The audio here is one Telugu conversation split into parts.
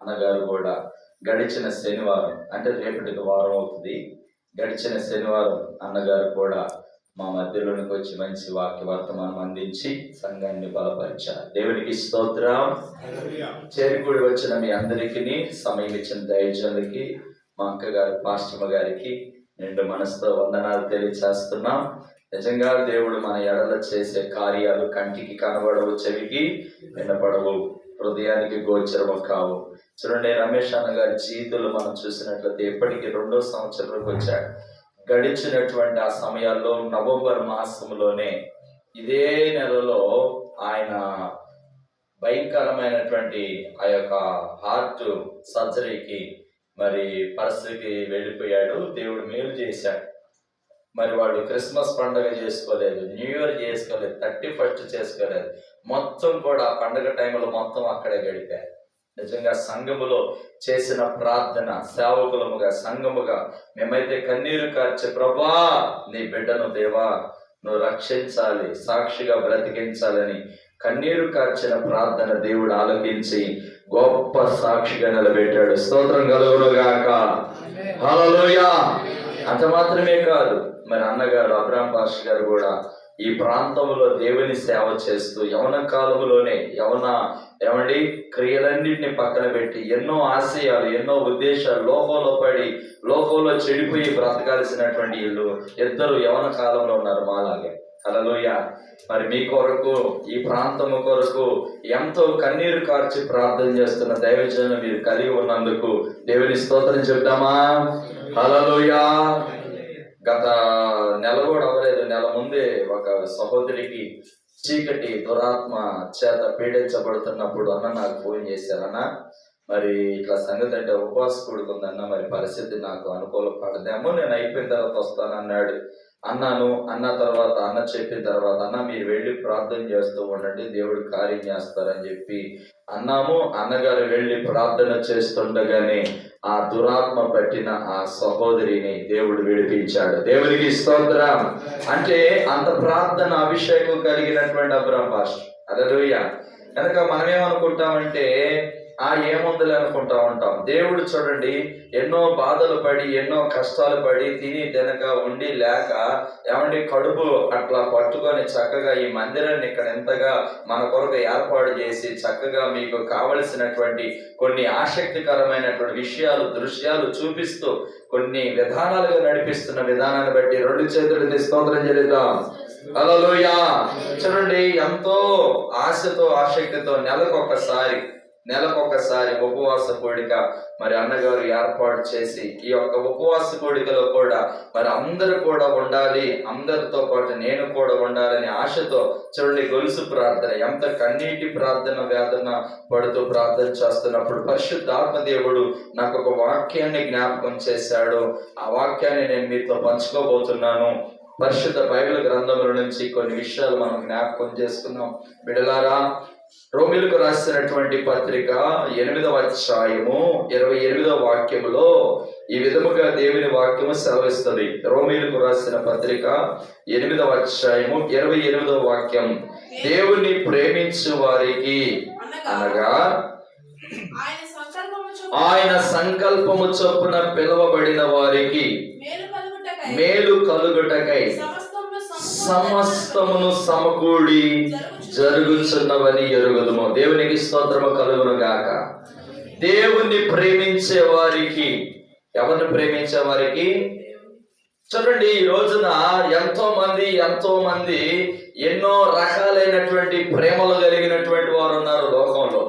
అన్నగారు కూడా గడిచిన శనివారం, అంటే రేపటికి వారం అవుతుంది, గడిచిన శనివారం అన్నగారు కూడా మా మధ్యలోనికి వచ్చి మంచి వాక్య వర్తమానం అందించి సంఘాన్ని బలపరిచారు. దేవునికి స్తోత్రం. చేరికూడి వచ్చిన మీ అందరికీ, సమయం ఇచ్చిన దైవజనులకి, మా అక్కగారు పాస్టమ్మ గారికి నిండు మనసుతో వందనాలు తెలియచేస్తున్నాం. నిజంగా దేవుడు మన ఎడల చేసే కార్యాలు కంటికి కనబడవు, చెవికి వినపడవు, హృదయానికి గోచరము కావు. చూడండి, రమేష్ అన్న గారి జీవితంలో మనం చూసినట్లయితే ఎప్పటికీ 2వ సంవత్సరంలోకి వచ్చాడు. గడిచినటువంటి ఆ సమయాల్లో నవంబర్ మాసంలోనే ఇదే నెలలో ఆయన భయంకరమైనటువంటి ఆ యొక్క హార్ట్ సర్జరీకి మరి పరిస్థితికి వెళ్ళిపోయాడు. దేవుడు మేలు చేశాడు. మరి వాడు క్రిస్మస్ పండుగ చేసుకోలేదు, న్యూ ఇయర్ చేసుకోలేదు, 31st చేసుకోలేదు. మొత్తం కూడా ఆ పండుగ టైంలో మొత్తం అక్కడే గడిపారు. నిజంగా సంఘములో చేసిన ప్రార్థన, సేవకులముగా సంఘముగా మేమైతే కన్నీరు కార్చి, ప్రభా నీ బిడ్డను దేవా నువ్వు రక్షించాలి, సాక్షిగా బ్రతికించాలని కన్నీరు కార్చిన ప్రార్థన దేవుడు ఆలకించి గొప్ప సాక్షిగా నిలబెట్టాడు. స్తోత్రం కలుగునుగాక. హల్లెలూయా. అంత మాత్రమే కాదు, మరి అన్నగారు అబ్రహాం పాస్టర్ గారు కూడా ఈ ప్రాంతంలో దేవుని సేవ చేస్తూ యవన కాలంలోనే ఏమండి క్రియలన్నింటినీ పక్కన పెట్టి ఎన్నో ఆశయాలు, ఎన్నో ఉద్దేశాలు, లోకంలో పడి లోకంలో చెడిపోయి బ్రతకాల్సినటువంటి ఇద్దరు యవన కాలంలో ఉన్నారు మాలాగే. హల్లెలూయా. మరి మీ కొరకు, ఈ ప్రాంతము కొరకు ఎంతో కన్నీరు కార్చి ప్రార్థన చేస్తున్న దైవజనులు మీరు కలిగి ఉన్నందుకు దేవుని స్తోత్రం చెప్తామా? హల్లెలూయా. గత నెల కూడా అవ్వలేదు, నెల ముందే ఒక సహోదరికి చీకటి దురాత్మ చేత పీడించబడుతున్నప్పుడు అన్న నాకు ఫోన్ చేశారన్న, మరి ఇట్లా సంగతి అంటే ఉపవాస కూడుకుందన్న, మరి పరిస్థితి నాకు అనుకూల పడదేమో, నేను అయిపోయిన తర్వాత వస్తానన్నాడు. అన్నాను. అన్న తర్వాత అన్న చెప్పిన తర్వాత అన్న మీరు వెళ్ళి ప్రార్థన చేస్తూ ఉండండి, దేవుడు కార్యం చేస్తారని చెప్పి అన్నాము. అన్నగారు వెళ్ళి ప్రార్థన చేస్తుండగానే ఆ దురాత్మ పట్టిన ఆ సహోదరిని దేవుడు విడిపించాడు. దేవునికి స్తోత్రం. అంటే అంత ప్రార్థన అభిషేకం కలిగినటువంటి అబ్రహాం పాస్టర్. హల్లెలూయా. కనుక మనం ఏమనుకుంటామంటే ఏముందులే అనుకుంటా ఉంటాం. దేవుడు చూడండి, ఎన్నో బాధలు పడి, ఎన్నో కష్టాలు పడి, తిని తినక ఉండి లేక ఏమండి కడుపు అట్లా పట్టుకొని చక్కగా ఈ మందిరాన్ని ఇక్కడ ఎంతగా మన కొరకు ఏర్పాటు చేసి చక్కగా మీకు కావలసినటువంటి కొన్ని ఆసక్తికరమైనటువంటి విషయాలు, దృశ్యాలు చూపిస్తూ కొన్ని విధానాలుగా నడిపిస్తున్న విధానాన్ని బట్టి 2 చేతులు స్తోత్రం చెల్లిద్దాం. హల్లెలూయా. చూడండి, ఎంతో ఆశతో ఆసక్తితో నెలకొకసారి ఉపవాస కోడిక మరి అన్నగారు ఏర్పాటు చేసి, ఈ యొక్క ఉపవాస కోడికలో కూడా మరి అందరూ కూడా ఉండాలి, అందరితో పాటు నేను కూడా ఉండాలని ఆశతో చూడండి గొలుసు ప్రార్థన, ఎంత కన్నీటి ప్రార్థన, వేదన పడుతూ ప్రార్థన చేస్తున్నప్పుడు పరిశుద్ధాత్మ దేవుడు నాకు ఒక వాక్యాన్ని జ్ఞాపకం చేశాడు. ఆ వాక్యాన్ని నేను మీతో పంచుకోబోతున్నాను. పరిశుద్ధ బైబిల్ గ్రంథముల నుంచి కొన్ని విషయాలు మనం జ్ఞాపకం చేసుకుందాం. బిడ్డలారా, రోమీయులకు రాసినటువంటి పత్రిక 8వ అధ్యాయము 28వ వాక్యములో ఈ విధముగా దేవుని వాక్యము సెలవిస్తుంది. రోమీయులకు రాసిన పత్రిక 8వ అధ్యాయము 28వ వాక్యం, దేవుని ప్రేమించు వారికి అనగా ఆయన సంకల్పము చొప్పున పిలువబడిన వారికి మేలు కలుగుటకై సమస్తమును సమకూడి జరుగుతున్నవని ఎరుగుదుము. దేవునికి స్తోత్రము కలుగును గాక. దేవుణ్ణి ప్రేమించే వారికి, ఎవరిని ప్రేమించే వారికి? చూడండి, ఈ రోజున ఎంతో మంది ఎన్నో రకాలైనటువంటి ప్రేమలు కలిగినటువంటి వారు ఉన్నారు లోకంలో.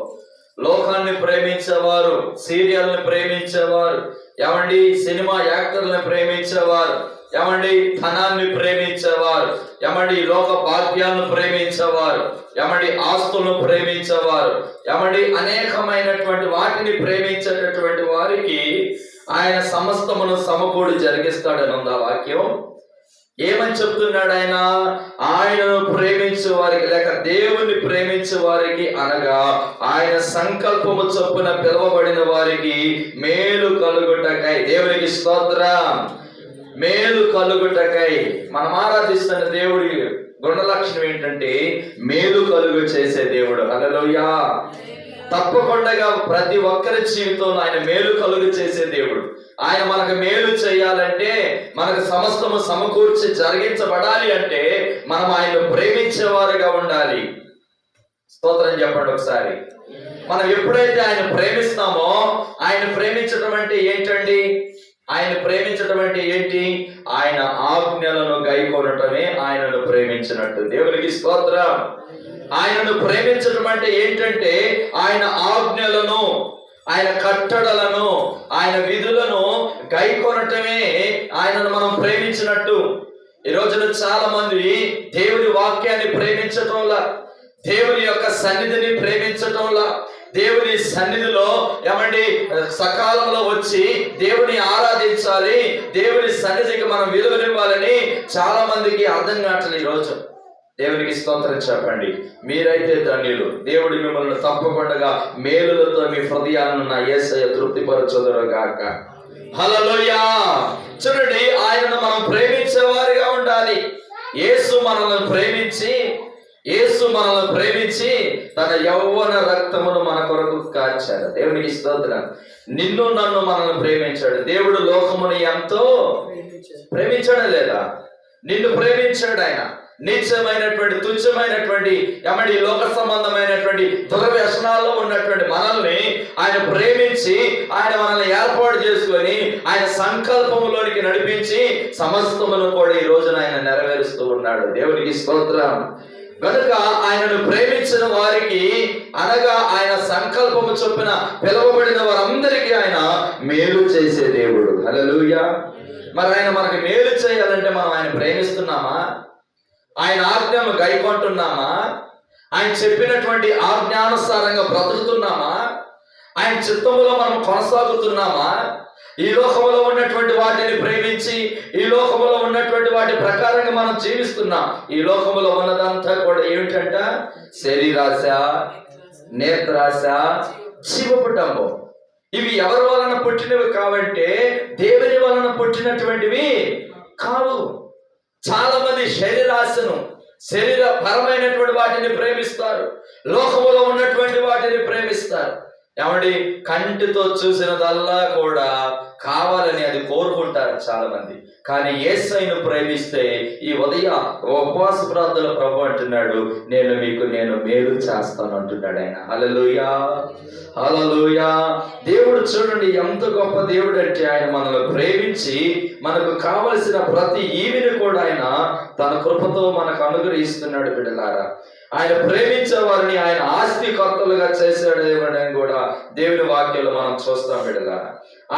లోకాన్ని ప్రేమించేవారు, సీరియల్ని ప్రేమించేవారు, ఏమండి సినిమా యాక్టర్లను ప్రేమించేవారు, ఏమండి ధనాన్ని ప్రేమించేవారు, ఏమండి లోక భాగ్యాలను ప్రేమించేవారు, ఏమండి ఆస్తులను ప్రేమించేవారు, ఏమండి అనేకమైనటువంటి వాటిని ప్రేమించేటటువంటి వారికి ఆయన సమస్తమును సమకూడి జరిగిస్తాడని ఉంది ఆ వాక్యం. ఏమని చెప్తున్నాడు ఆయన? ఆయనను ప్రేమించే వారికి, లేక దేవుని ప్రేమించే వారికి అనగా ఆయన సంకల్పము చొప్పున పిలువబడిన వారికి మేలు కలుగుటకై. దేవునికి స్తోత్రం. మేలు కలుగుటకై. మనం ఆరాధిస్తున్న దేవుడి గుణ లక్షణం ఏంటంటే మేలు కలుగు చేసే దేవుడు. హల్లెలూయా. తప్పకుండా ప్రతి ఒక్కరి జీవితంలో ఆయన మేలు కలుగు చేసే దేవుడు. ఆయన మనకు మేలు చేయాలంటే, మనకు సమస్తము సమకూర్చి జరిగించబడాలి అంటే మనం ఆయన్ను ప్రేమించేవారుగా ఉండాలి. స్తోత్రం చెప్పండి ఒకసారి. మనం ఎప్పుడైతే ఆయన ప్రేమిస్తామో, ఆయన ప్రేమించడం అంటే ఏంటండి? ఆయన ప్రేమించడం అంటే ఏంటి? ఆయన ఆజ్ఞలను గైకొనటమే ఆయనను ప్రేమించినట్టు. దేవునికి స్తోత్రం. ఆయనను ప్రేమించడం అంటే ఏంటంటే ఆయన ఆజ్ఞలను, ఆయన కట్టడలను, ఆయన విధులను గైకొనటమే ఆయనను మనం ప్రేమించినట్టు. ఈ రోజున చాలా మంది దేవుని వాక్యాన్ని ప్రేమించటంలా, దేవుని యొక్క సన్నిధిని ప్రేమించటంలా, దేవుని సన్నిధిలో ఏమండి సకాలంలో వచ్చి దేవుని ఆరాధించాలి, దేవుని సన్నిధికి మనం విలువనివ్వాలని చాలా మందికి అర్థం కావట్లేదు. ఈ రోజు దేవునికి స్తోత్రం చెప్పండి. మీరైతే ధన్యులు. దేవుడు మిమ్మల్ని తప్పకుండా మేలులతో మీ హృదయాలను నా యేసయ్య తృప్తిపరచుదురుగాక. హల్లెలూయా. చూడండి, ఆయనను మనం ప్రేమించేవారిగా ఉండాలి. యేసు మనల్ని ప్రేమించి తన యౌవన రక్తమును మన కొరకు కార్చాడు. దేవునికి స్తోత్రం. నిన్ను నన్ను మనల్ని ప్రేమించాడు. దేవుడు లోకమును ఎంతో ప్రేమించాడా లేదా? నిన్ను ప్రేమించాడు ఆయన. నీచమైనటువంటి, తుచ్చమైనటువంటి, లోక సంబంధమైనటువంటి దుర్వ్యసనాల్లో ఉన్నటువంటి మనల్ని ఆయన ప్రేమించి, ఆయన మనల్ని ఏర్పాటు చేసుకొని ఆయన సంకల్పంలోనికి నడిపించి సమస్తమును కూడా ఈ రోజున ఆయన నెరవేరుస్తూ ఉన్నాడు. దేవునికి స్తోత్రం. కనుక ఆయనను ప్రేమించిన వారికి, అనగా ఆయన సంకల్పము చొప్పున పిలువబడిన వారందరికీ ఆయన మేలు చేసే దేవుడు. హల్లెలూయా. మరి ఆయన మనకి మేలు చేయాలంటే మనం ఆయన ప్రేమిస్తున్నామా? ఆయన ఆజ్ఞను గైకొంటున్నామా? ఆయన చెప్పినటువంటి ఆజ్ఞానుసారంగా బ్రతుకుతున్నామా? ఆయన చిత్తములో మనం కొనసాగుతున్నామా? ఈ లోకములో ఉన్నటువంటి వాటిని ప్రేమించి, ఈ లోకములో ఉన్నటువంటి వాటి ప్రకారంగా మనం జీవిస్తున్నాం. ఈ లోకములో ఉన్నదంతా కూడా ఏమిటంట? శరీరాశ, నేత్రాశ, జీవపుటంబం. ఇవి ఎవరి వలన పుట్టినవి కావంటే దేవుని వలన పుట్టినటువంటివి కావు. చాలా మంది శరీరాశను, శరీరపరమైనటువంటి వాటిని ప్రేమిస్తారు, లోకములో ఉన్నటువంటి వాటిని ప్రేమిస్తారు. కంటితో చూసినదల్లా కూడా కావాలని అది కోరుకుంటారు చాలా మంది. కానీ యేసయ్యను ప్రేమిస్తే ఈ ఉదయ ఉపవాస ప్రార్థనలో ప్రభు అంటున్నాడు, నేను మేలు చేస్తాను అంటున్నాడు ఆయన. హల్లెలూయా, హల్లెలూయా. దేవుడు చూడండి ఎంత గొప్ప దేవుడు అంటే, ఆయన మనల్ని ప్రేమించి మనకు కావలసిన ప్రతి ఈవిని కూడా ఆయన తన కృపతో మనకు అనుగ్రహిస్తున్నాడు. బిడ్డలారా, ఆయన ప్రేమించే వారిని ఆయన ఆస్తికర్తలుగా చేశాడేమని కూడా దేవుని వాక్యంలో మనం చూస్తాం. బిడ్డలారా,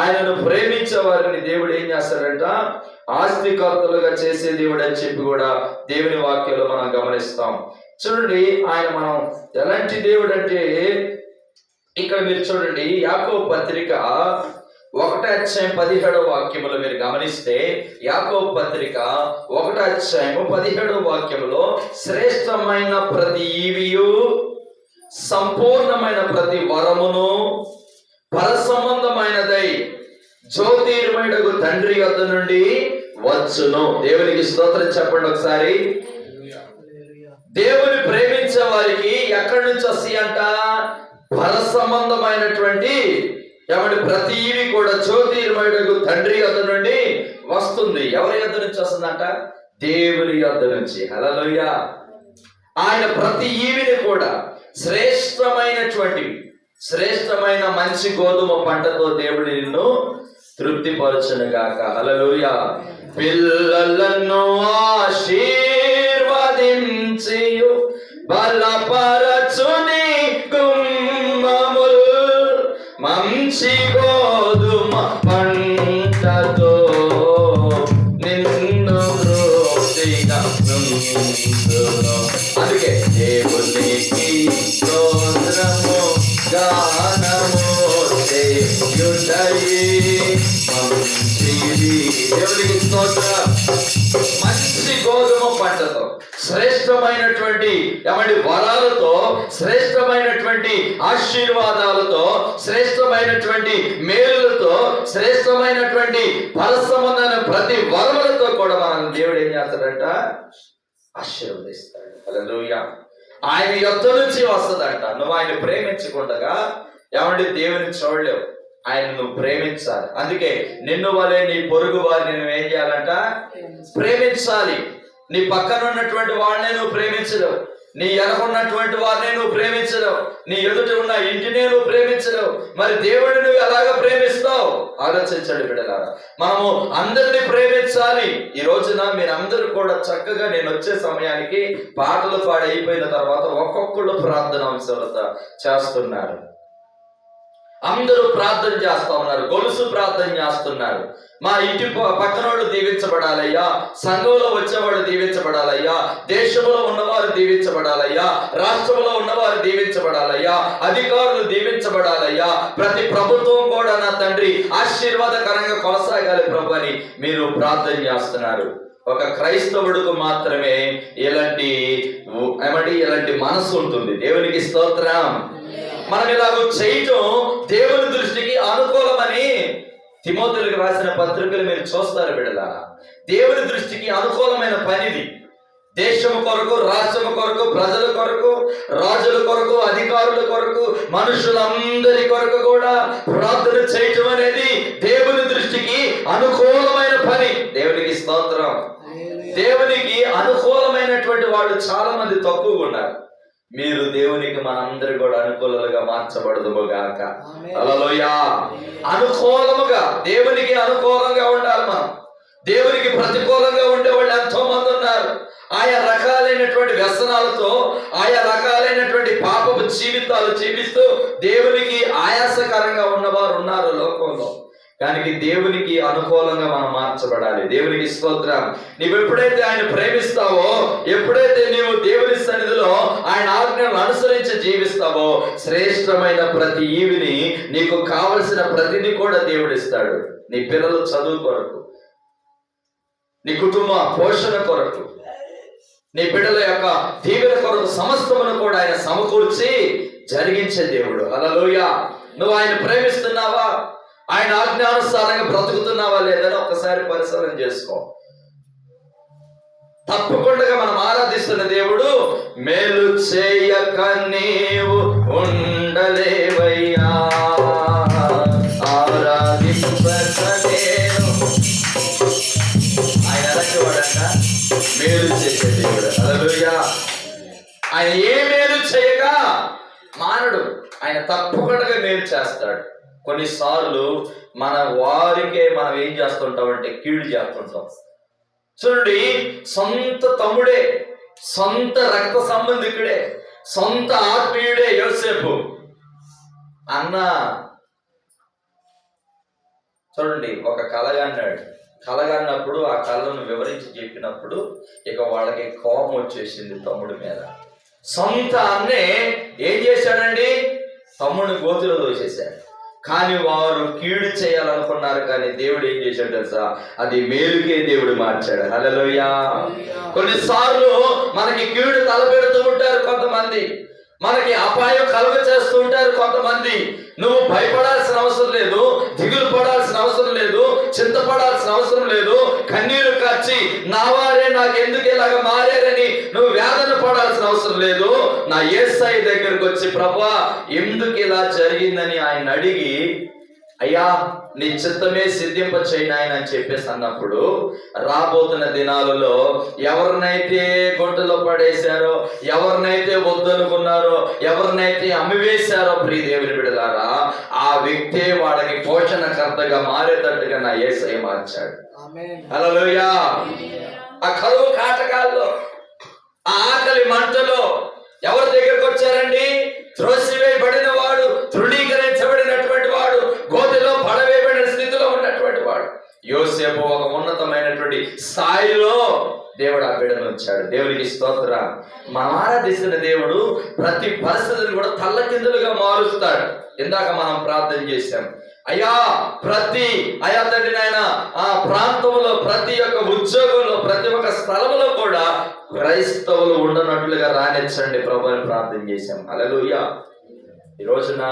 ఆయనను ప్రేమించే వారిని దేవుడు ఏం చేస్తాడంట? ఆస్తికర్తలుగా చేసే దేవుడు అని చెప్పి కూడా దేవుని వాక్యంలో మనం గమనిస్తాం. చూడండి, ఆయన మనం ఎలాంటి దేవుడు అంటే, ఇక్కడ మీరు చూడండి, యాకోబు పత్రిక 1:17 మీరు గమనిస్తే, యాకోబు పత్రిక 1:17 శ్రేష్టమైన ప్రతి ఈవియు, సంపూర్ణమైన ప్రతి వరమును, పరసంబంధమైనదై జ్యోతిర్మయుడగు తండ్రి వద్ద నుండి వచ్చును. దేవునికి స్తోత్రం చెప్పండి ఒకసారి. దేవుని ప్రేమించే వారికి ఎక్కడి నుంచి వస్తాయి అంట? పరసంబంధమైనటువంటి ప్రతి ఈవి కూడా జ్యోతిర్మయుడగు తండ్రి యొద్ద నుండి వస్తుంది. ఎవరి యొద్ద నుంచి వస్తుందంట? దేవుని యొద్ద నుంచి. హల్లెలూయా. ఆయన ప్రతి ఈవిని కూడా శ్రేష్టమైన మంచి గోధుమ పంటతో దేవుడు నిన్ను తృప్తిపరచును గాక. హల్లెలూయా. పిల్లలను ఆశీర్వదించి బలపరచుని గుమ్మముల్, మంచి గోధుమ పంటతో నిన్ను తృప్తిగా నుంచును. అందుకే దేవునికి స్తోత్రము గానము చేయుటయే మంచిది. దేవునికి స్తోత్రం. మంచి గోధుమ పంటతో, శ్రేష్టమైనటువంటి వరాలతో, శ్రేష్టమైనటువంటి ఆశీర్వాదాలతో, శ్రేష్టమైనటువంటి మేలులతో, శ్రేష్టమైనటువంటి పరసంబంధమైన ప్రతి వరములతో కూడా మనం దేవుడు ఏం చేస్తాడంట? ఆశీర్వదిస్తాడు. హల్లెలూయా. ఆయన యొద్ద నుంచి వస్తుందంట. నువ్వు ఆయన ప్రేమించకుండగా ఏమంటే దేవుని చూడలేవు. ఆయన నువ్వు ప్రేమించాలి. అందుకే నిన్ను వలె నీ పొరుగు వారిని నువ్వు ఏం చేయాలంట? ప్రేమించాలి. నీ పక్కన ఉన్నటువంటి వాడినే నువ్వు ప్రేమించలేవు, నీ ఎనకున్నటువంటి వారినే నువ్వు ప్రేమించలేవు, నీ ఎదుట ఉన్న ఇంటినే నువ్వు ప్రేమించలేవు. మరి దేవుడిని నువ్వు ఎలాగ ప్రేమిస్తావు? ఆలోచించండి బిడ్డలారా. మనము అందరినీ ప్రేమించాలి. ఈ రోజున మీరందరూ కూడా చక్కగా నేను వచ్చే సమయానికి పాటలు పాడి అయిపోయిన తర్వాత ఒక్కొక్కళ్ళు ప్రార్థన అంశాలతో చేస్తున్నారు. అందరూ ప్రార్థన చేస్తా ఉన్నారు, గొలుసు ప్రార్థన చేస్తున్నారు. మా ఇంటి పక్కన వాళ్ళు దీవించబడాలయ్యా, సంఘంలో వచ్చేవాళ్ళు దీవించబడాలయ్యా, దేశంలో ఉన్నవారు దీవించబడాలయ్యా, రాష్ట్రంలో ఉన్నవారు దీవించబడాలయ్యా, అధికారులు దీవించబడాలయ్యా, ప్రతి ప్రభుత్వం కూడా నా తండ్రి ఆశీర్వాదకరంగా కొనసాగాలి ప్రభు అని మీరు ప్రార్థన చేస్తున్నారు. ఒక క్రైస్తవుడికి మాత్రమే ఇలాంటి మనసు ఉంటుంది. దేవునికి స్తోత్రం. మనం ఇలాగ చేయటం దేవుని దృష్టికి అనుకూలమని తిమోతిలకు రాసిన పత్రికలు మీరు చూస్తారు బిడ్డలారా. దేవుని దృష్టికి అనుకూలమైన పనిది. దేశం కొరకు, రాష్ట్రం కొరకు, ప్రజల కొరకు, రాజుల కొరకు, అధికారుల కొరకు, మనుషులందరి కొరకు కూడా ప్రార్థన చేయటం అనేది దేవుని దృష్టికి అనుకూలమైన పని. దేవునికి స్తోత్రం. దేవునికి అనుకూలమైనటువంటి వాళ్ళు చాలా మంది తక్కువగా ఉన్నారు. మీరు దేవునికి మనందరి కూడా అనుకూలంగా మార్చబడదుగాక. హల్లెలూయా. అనుకూలముగా దేవునికి అనుకూలంగా ఉండాలి. మనం దేవునికి ప్రతికూలంగా ఉండేవాళ్ళు ఎంతో మంది ఉన్నారు. ఆయా రకాలైనటువంటి వ్యసనాలతో, ఆయా రకాలైనటువంటి పాపపు జీవితాలు జీవిస్తూ దేవునికి ఆయాసకరంగా ఉన్నవారు ఉన్నారు లోకంలో. కానీ దేవునికి అనుకూలంగా మనం మార్చబడాలి. దేవునికి స్తోత్రం. నీవు ఎప్పుడైతే ఆయన ప్రేమిస్తావో, ఎప్పుడైతే నీవు దేవుని సన్నిధిలో ఆయన ఆజ్ఞలను అనుసరించి జీవిస్తావో, శ్రేష్టమైన ప్రతి ఈవిని, నీకు కావలసిన ప్రతిని కూడా దేవుడు ఇస్తాడు. నీ పిల్లల చదువు కొరకు, నీ కుటుంబ పోషణ కొరకు, నీ బిడ్డల యొక్క దీవెన కొరకు సమస్తమును కూడా ఆయన సమకూర్చి జరిగించే దేవుడు. హల్లెలూయా. నువ్వు ఆయన ప్రేమిస్తున్నావా? ఆయన ఆజ్ఞానుసారంగా బ్రతుకుతున్నావా లేదని ఒక్కసారి పరిశీలన చేసుకో. తప్పకుండా మనం ఆరాధిస్తున్న దేవుడు మేలు చేయక నీవు ఉండలేవయ్యా, ఆరాధింపక నేను. ఆయన అలాంటివాడంట, మేలు చేసే దేవుడు. హల్లెలూయా. ఆయన ఏ మేలు చేయక మానడు. ఆయన తప్పకుండా మేలు చేస్తాడు. కొన్నిసార్లు మన వారికే మనం ఏం చేస్తుంటామంటే కీడు చేస్తుంటాం. చూడండి, సొంత తమ్ముడే, సొంత రక్త సంబంధికుడే, సొంత ఆత్మీయుడే యోసేపు అన్న. చూడండి, ఒక కలగన్నాడు. కలగన్నప్పుడు ఆ కళను వివరించి చెప్పినప్పుడు ఇక వాళ్ళకి కోపం వచ్చేసింది తమ్ముడి మీద. సొంత అన్నే ఏం చేశాడండి? తమ్ముడిని గోతిలో దోసేశాడు. కానీ వారు కీడు చేయాలనుకున్నారు, కానీ దేవుడు ఏం చేశాడు తెలుసా? అది మేలుకే దేవుడు మార్చాడు. హల్లెలూయా. కొన్నిసార్లు మనకి కీడు తలపెడుతూ ఉంటారు కొంతమంది, మనకి అపాయం కలుగ చేస్తూ ఉంటారు కొంతమంది. నువ్వు భయపడాల్సిన అవసరం లేదు, దిగులు పడాల్సిన అవసరం లేదు, చింతపడాల్సిన అవసరం లేదు. కన్నీరు కార్చి నా వారే నాకెందుకు ఇలాగ మారారని నువ్వు వేదన పడాల్సిన అవసరం లేదు. నా యేసయ్య దగ్గరకు వచ్చి ప్రభువా ఎందుకు ఇలా జరిగిందని ఆయన అడిగి, అయ్యా నీ చిత్తమే సిద్ధింప చేయను ఆయన అని చెప్పేసి అన్నప్పుడు, రాబోతున్న దినాలలో ఎవరినైతే గుంటలో పడేశారో, ఎవరినైతే వద్దనుకున్నారో, ఎవరినైతే అమ్మివేశారో ప్రియ దేవుని బిడ్డలారా, ఆ వ్యక్తే వాళ్ళకి పోషణకర్తగా మారేటట్టుగా నా యేసయ్య మార్చాడు. హల్లెలూయా. ఆ కరువు కాటకాల్లో, ఆ ఆకలి మంటలో ఎవరి దగ్గరకు వచ్చారండి? త్రోసివేయబడిన వాడు, తృణీకరించబడినటువంటి వాడు, గోతిలో పడవేయబడిన స్థితిలో ఉన్నటువంటి వాడు యోసేపు ఒక ఉన్నతమైనటువంటి స్థాయిలో దేవుడు ఆ బిడ్డను ఉంచాడు. దేవునికి స్తోత్రం. మనం ఆరాధిస్తున్న దేవుడు ప్రతి పరిస్థితిని కూడా తల్లకిందులుగా మారుస్తాడు. ఇందాక మనం ప్రార్థన చేశాం, అయ్యా తండ్రి నాయన ఆ ప్రాంతంలో, ప్రతి ఒక్క ఉద్యోగంలో, ప్రతి ఒక్క స్థలంలో కూడా క్రైస్తవులు ఉండనట్లుగా రానిచ్చండి ప్రభు అని ప్రార్థన చేశాం. హల్లెలూయా. ఈ రోజున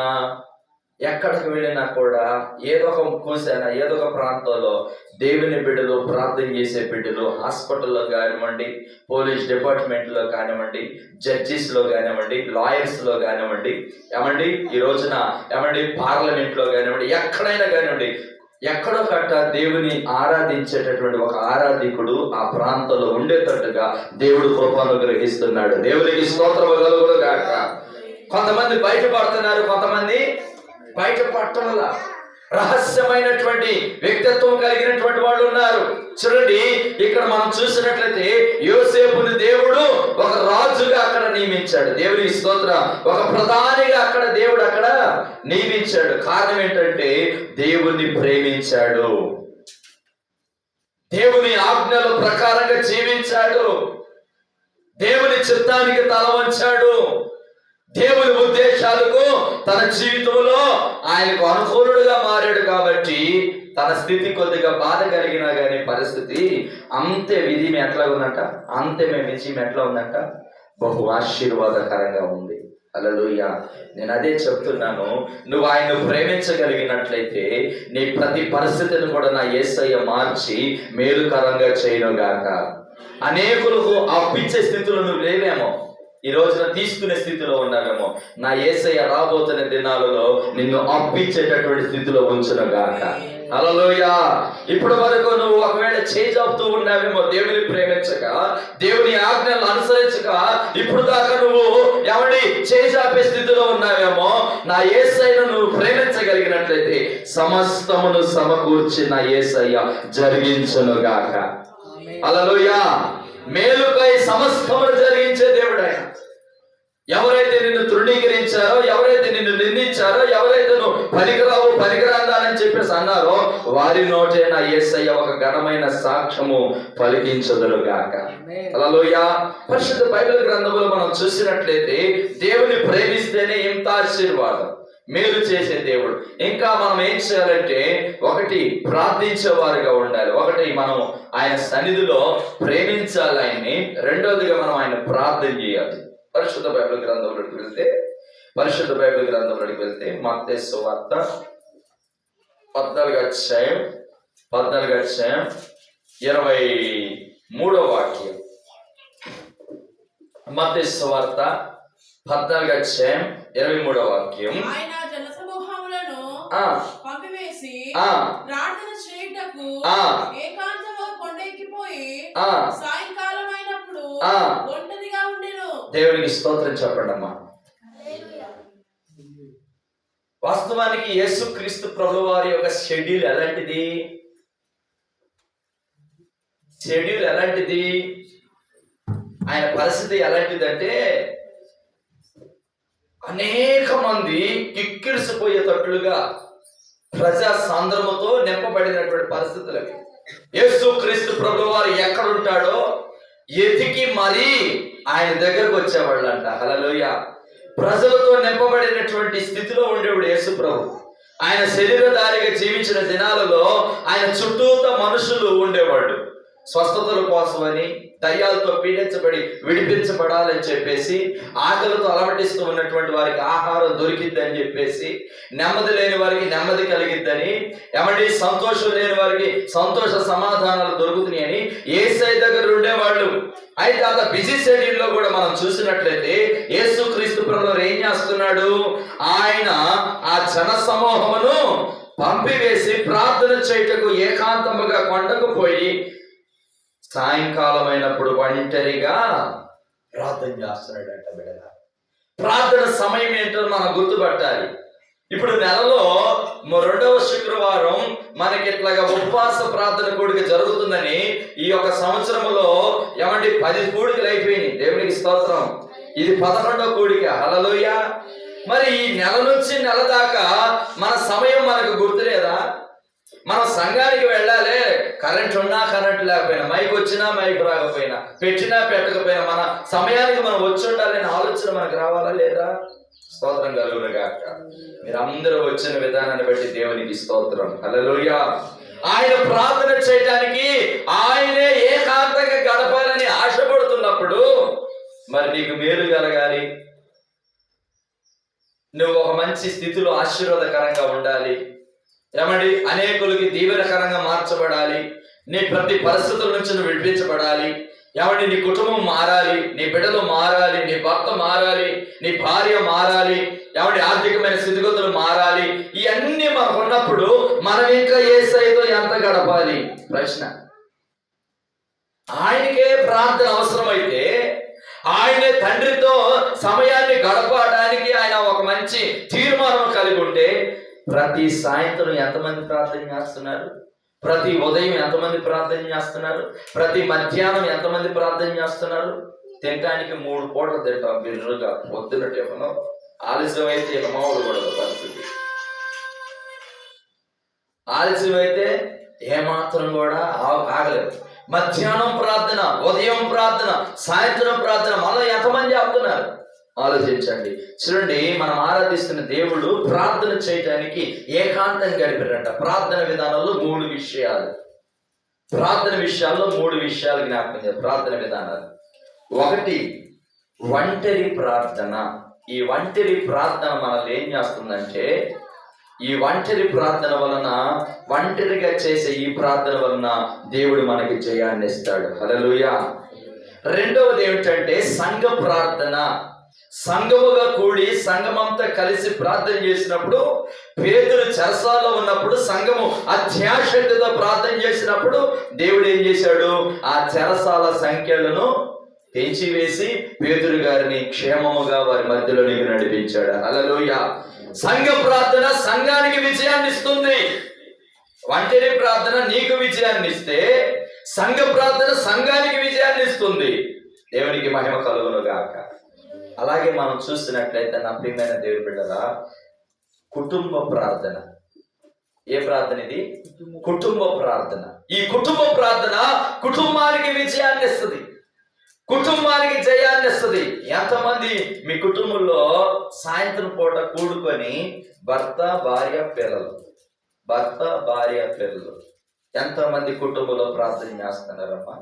ఎక్కడికి వెళ్ళినా కూడా ఏదో ఒక కూసైనా ఏదో ఒక ప్రాంతంలో దేవుని బిడ్డలు, ప్రార్థన చేసే బిడ్డలు, హాస్పిటల్లో కానివ్వండి, పోలీస్ డిపార్ట్మెంట్లో కానివ్వండి, జడ్జిస్లో కానివ్వండి, లాయర్స్లో కానివ్వండి, ఏమండి ఈ రోజున ఏమండి పార్లమెంట్లో కానివ్వండి, ఎక్కడైనా కానివ్వండి, ఎక్కడో కట్ట దేవుని ఆరాధించేటటువంటి ఒక ఆరాధికుడు ఆ ప్రాంతంలో ఉండేటట్టుగా దేవుడు కృపను గ్రహిస్తున్నాడు. దేవునికి స్తోత్రము కలుగును గాక. కొంతమంది బయటపడుతున్నారు, కొంతమంది బయటపడటం వల్ల రహస్యమైనటువంటి వ్యక్తిత్వం కలిగినటువంటి వాళ్ళు ఉన్నారు. చూడండి, ఇక్కడ మనం చూసినట్లయితే యోసేపుని దేవుడు ఒక రాజుగా అక్కడ నియమించాడు. దేవుని స్తోత్రం. ఒక ప్రధానిగా అక్కడ దేవుడు అక్కడ నియమించాడు. కారణం ఏంటంటే దేవుణ్ణి ప్రేమించాడు, దేవుని ఆజ్ఞల ప్రకారంగా జీవించాడు, దేవుని చిత్తానికి తల వంచాడు, దేవుని ఉద్దేశాలకు తన జీవితంలో ఆయనకు అనుకూలుడుగా మారాడు. కాబట్టి తన స్థితి కొద్దిగా బాధ కలిగినా కానీ పరిస్థితి అంతే విధి ఎట్లా ఉందంట, అంతే విజయం ఎట్లా ఉందంట, బహు ఆశీర్వాదకరంగా ఉంది. హల్లెలూయా. నేను అదే చెప్తున్నాను, నువ్వు ఆయన ప్రేమించగలిగినట్లయితే నీ ప్రతి పరిస్థితిని కూడా నా యేసయ్య మార్చి మేలుకరంగా చేయనుగాక. అనేకులకు అప్పించే స్థితిలో నువ్వు లేవేమో, ఈ రోజున తీసుకునే స్థితిలో ఉన్నావేమో. నా యేసయ్య రాబోతున్న దినాలలో నిన్ను అప్పించేటటువంటి స్థితిలో ఉంచునుగాక. హల్లెలూయా. ఇప్పటి వరకు నువ్వు ఒకవేళ చేజాపుతూ ఉన్నావేమో, దేవుని ప్రేమించక, దేవుని ఆజ్ఞలను అనుసరించక, ఇప్పుడు దాకా నువ్వు ఎవడి చేజాపే స్థితిలో ఉన్నావేమో. నా యేసయ్యను నువ్వు ప్రేమించగలిగినట్లయితే సమస్తమును సమకూర్చి నా యేసయ్య జరిగించునుగాక. హల్లెలూయా. మేలుకై సమస్తమును జరిగించే దేవుడు ఆయన. ఎవరైతే నిన్ను తృణీకరించారో, ఎవరైతే నిన్ను నిందించారో, ఎవరైతే నువ్వు పనికిరావు పనికిరాందానని చెప్పేసి అన్నారో వారి నోటే నా యేసయ్య ఒక ఘనమైన సాక్ష్యము పలికించదురుగాక. హల్లెలూయా. పరిశుద్ధ బైబిల్ గ్రంథంలో మనం చూసినట్లయితే దేవుని ప్రేమిస్తేనే ఇంత ఆశీర్వాదం, మేలు చేసే దేవుడు. ఇంకా మనం ఏం చేయాలంటే, ఒకటి ప్రార్థించేవారుగా ఉండాలి, ఒకటి మనం ఆయన సన్నిధిలో ప్రేమించాలి ఆయన్ని, రెండోదిగా మనం ఆయన ప్రార్థన చేయాలి. పరిశుద్ధ బైబిల్ గ్రంథంలోకి వెళ్తే మత్తయి సువార్త 14వ అధ్యాయం 23వ వాక్యం. మత్తయి సువార్త 14వ అధ్యాయం 23వ వాక్యం. ఆయన జనసమూహములను పంపివేసి ప్రార్థన చేయుటకు ఏకాంతముగా కొండెక్కిపోయి సాయంకాలం అయినప్పుడు ఒంటరిగా ఉండెను. దేవునికి స్తోత్రం చెప్పండి అమ్మా. వాస్తవానికి యేసుక్రీస్తు ప్రభువు వారి యొక్క షెడ్యూల్ ఎలాంటిది? ఆయన పరిస్థితి ఎలాంటిదంటే, అనేక మంది కిక్కిరిసిపోయేటట్లుగా ప్రజా సాంద్రముతో నింపబడినటువంటి పరిస్థితులకి యేసుక్రీస్తు ప్రభువు వారు ఎక్కడుంటాడో ఎతికి మరీ ఆయన దగ్గరకు వచ్చేవాళ్ళంట. హల్లెలూయా. ప్రజలతో నింపబడినటువంటి స్థితిలో ఉండేవాడు యేసు ప్రభు. ఆయన శరీరధారిగా జీవించిన దినాలలో ఆయన చుట్టూత మనుషులు ఉండేవాళ్ళు. స్వస్థతల కోసమని, దయ్యాలతో పీడించబడి విడిపించబడాలని చెప్పేసి, ఆకలితో అలమటిస్తూ ఉన్నటువంటి వారికి ఆహారం దొరికిద్దని చెప్పేసి, నెమ్మది లేని వారికి నెమ్మది కలిగిద్దని, సంతోషం లేని వారికి సంతోష సమాధానాలు దొరుకుతున్నాయని యేసయ్య దగ్గర ఉండేవాళ్ళు. అయితే అంత బిజీ షెడ్యూల్లో కూడా మనం చూసినట్లయితే యేసుక్రీస్తు ప్రభువు ఏం చేస్తున్నాడు? ఆయన ఆ జన సమూహమును పంపివేసి ప్రార్థన చేయుటకు ఏకాంతముగా కొండకు పోయి సాయంకాలం అయినప్పుడు ఒంటరిగా ప్రార్థన చేస్తున్నాడంట. బిడ్డల ప్రార్థన సమయం ఏంటో మనం గుర్తుపట్టాలి. ఇప్పుడు నెలలో 2వ శుక్రవారం మనకి ఇట్లాగా ఉపవాస ప్రార్థన కూడిక జరుగుతుందని ఈ యొక్క సంవత్సరంలో 10 కూడికలు అయిపోయినాయి. దేవునికి స్తోత్రం. ఇది 11వ కూడిక. హల్లెలూయా. మరి ఈ నెల నుంచి నెల దాకా మన సమయం మనకు గుర్తులేదా? మనం సంఘానికి వెళ్ళాలి, కరెంట్ ఉన్నా కరెంట్ లేకపోయినా, మైక్ వచ్చినా మైక్ రాకపోయినా, పెట్టినా పెట్టకపోయినా మన సమయానికి మనం వచ్చి ఉండాలనే ఆలోచన మనకు రావాలా లేదా? స్తోత్రం కలుగునుగాక. మీరందరూ వచ్చిన విధానాన్ని బట్టి దేవునికి స్తోత్రం. హల్లెలూయా. ఆయన ప్రార్థన చేయడానికి ఆయనే ఏకాంతంగా గడపాలని ఆశపడుతున్నప్పుడు మరి నీకు మేలు కలగాలి, నువ్వు ఒక మంచి స్థితిలో ఆశీర్వాదకరంగా ఉండాలి. ఏమండి, అనేకులకి దీవెనకరంగా మార్చబడాలి. నీ ప్రతి పరిస్థితుల నుంచి నువ్వు విడిపించబడాలి. ఏమండి, నీ కుటుంబం మారాలి, నీ బిడ్డలు మారాలి, నీ భర్త మారాలి, నీ భార్య మారాలి. ఏమండి, ఆర్థికమైన స్థితిగతులు మారాలి. ఇవన్నీ మనకు ఉన్నప్పుడు మనం ఇంకా యేసయ్యతో ఎంత గడపాలి? ప్రశ్న. ఆయనకే ప్రార్థన అవసరమైతే, ఆయనే తండ్రితో సమయాన్ని గడపడానికి ఆయన ఒక మంచి తీర్మానం కలిగి ఉంటే, ప్రతి సాయంత్రం ఎంతమంది ప్రార్థన చేస్తున్నారు? ప్రతి ఉదయం ఎంతమంది ప్రార్థన చేస్తున్నారు? ప్రతి మధ్యాహ్నం ఎంతమంది ప్రార్థన చేస్తున్నారు? తినడానికి 3 పూటలు తింటాం బిర్రుగా. పొద్దున టిఫను, ఆలస్యం అయితే ఇక మామూలు కూడా పరిస్థితి. ఆలస్యం అయితే ఏమాత్రం కూడా ఆగలేదు. మధ్యాహ్నం ప్రార్థన, ఉదయం ప్రార్థన, సాయంత్రం ప్రార్థన, మళ్ళీ ఎంతమంది ఆపుతున్నారు? ఆలోచించండి. చూడండి, మనం ఆరాధిస్తున్న దేవుడు ప్రార్థన చేయడానికి ఏకాంతం గడిపారట. ప్రార్థన విధానంలో 3 విషయాలు, ప్రార్థన విషయాల్లో 3 విషయాలు జ్ఞాపకం చేయాలి. ప్రార్థన విధానాలు. 1, ఒంటరి ప్రార్థన. ఈ ఒంటరి ప్రార్థన మనల్ని ఏం చేస్తుందంటే, ఈ ఒంటరి ప్రార్థన వలన, ఒంటరిగా చేసే ఈ ప్రార్థన వలన దేవుడు మనకి జయాన్ని ఇస్తాడు. హల్లెలూయా. రెండవది ఏమిటంటే సంఘ ప్రార్థన. సంఘముగా కూడి సంఘమంతా కలిసి ప్రార్థన చేసినప్పుడు, పేతురు చెరసాలలో ఉన్నప్పుడు సంఘము అత్యాశక్తితో ప్రార్థన చేసినప్పుడు దేవుడు ఏం చేశాడు? ఆ చెరసాల సంఖ్యలను పెంచివేసి పేతురు గారిని క్షేమముగా వారి మధ్యలోనికి నడిపించాడు. హల్లెలూయా. సంఘ ప్రార్థన సంఘానికి విజయాన్ని ఇస్తుంది. ఒంటరి ప్రార్థన నీకు విజయాన్ని ఇస్తే, సంఘ ప్రార్థన సంఘానికి విజయాన్ని ఇస్తుంది. దేవునికి మహిమ కలుగును గాక. అలాగే మనం చూసినట్లయితే నా ప్రియమైన దేవుని బిడ్డలా, కుటుంబ ప్రార్థన. ఏ ప్రార్థన ఇది? కుటుంబ ప్రార్థన. ఈ కుటుంబ ప్రార్థన కుటుంబానికి విజయాన్ని ఇస్తుంది, కుటుంబానికి జయాన్ని ఇస్తుంది. ఎంతమంది మీ కుటుంబంలో సాయంత్రం పూట కూడుకొని భర్త భార్య పిల్లలు ఎంతమంది కుటుంబంలో ప్రార్థన చేస్తున్నారమ్మా?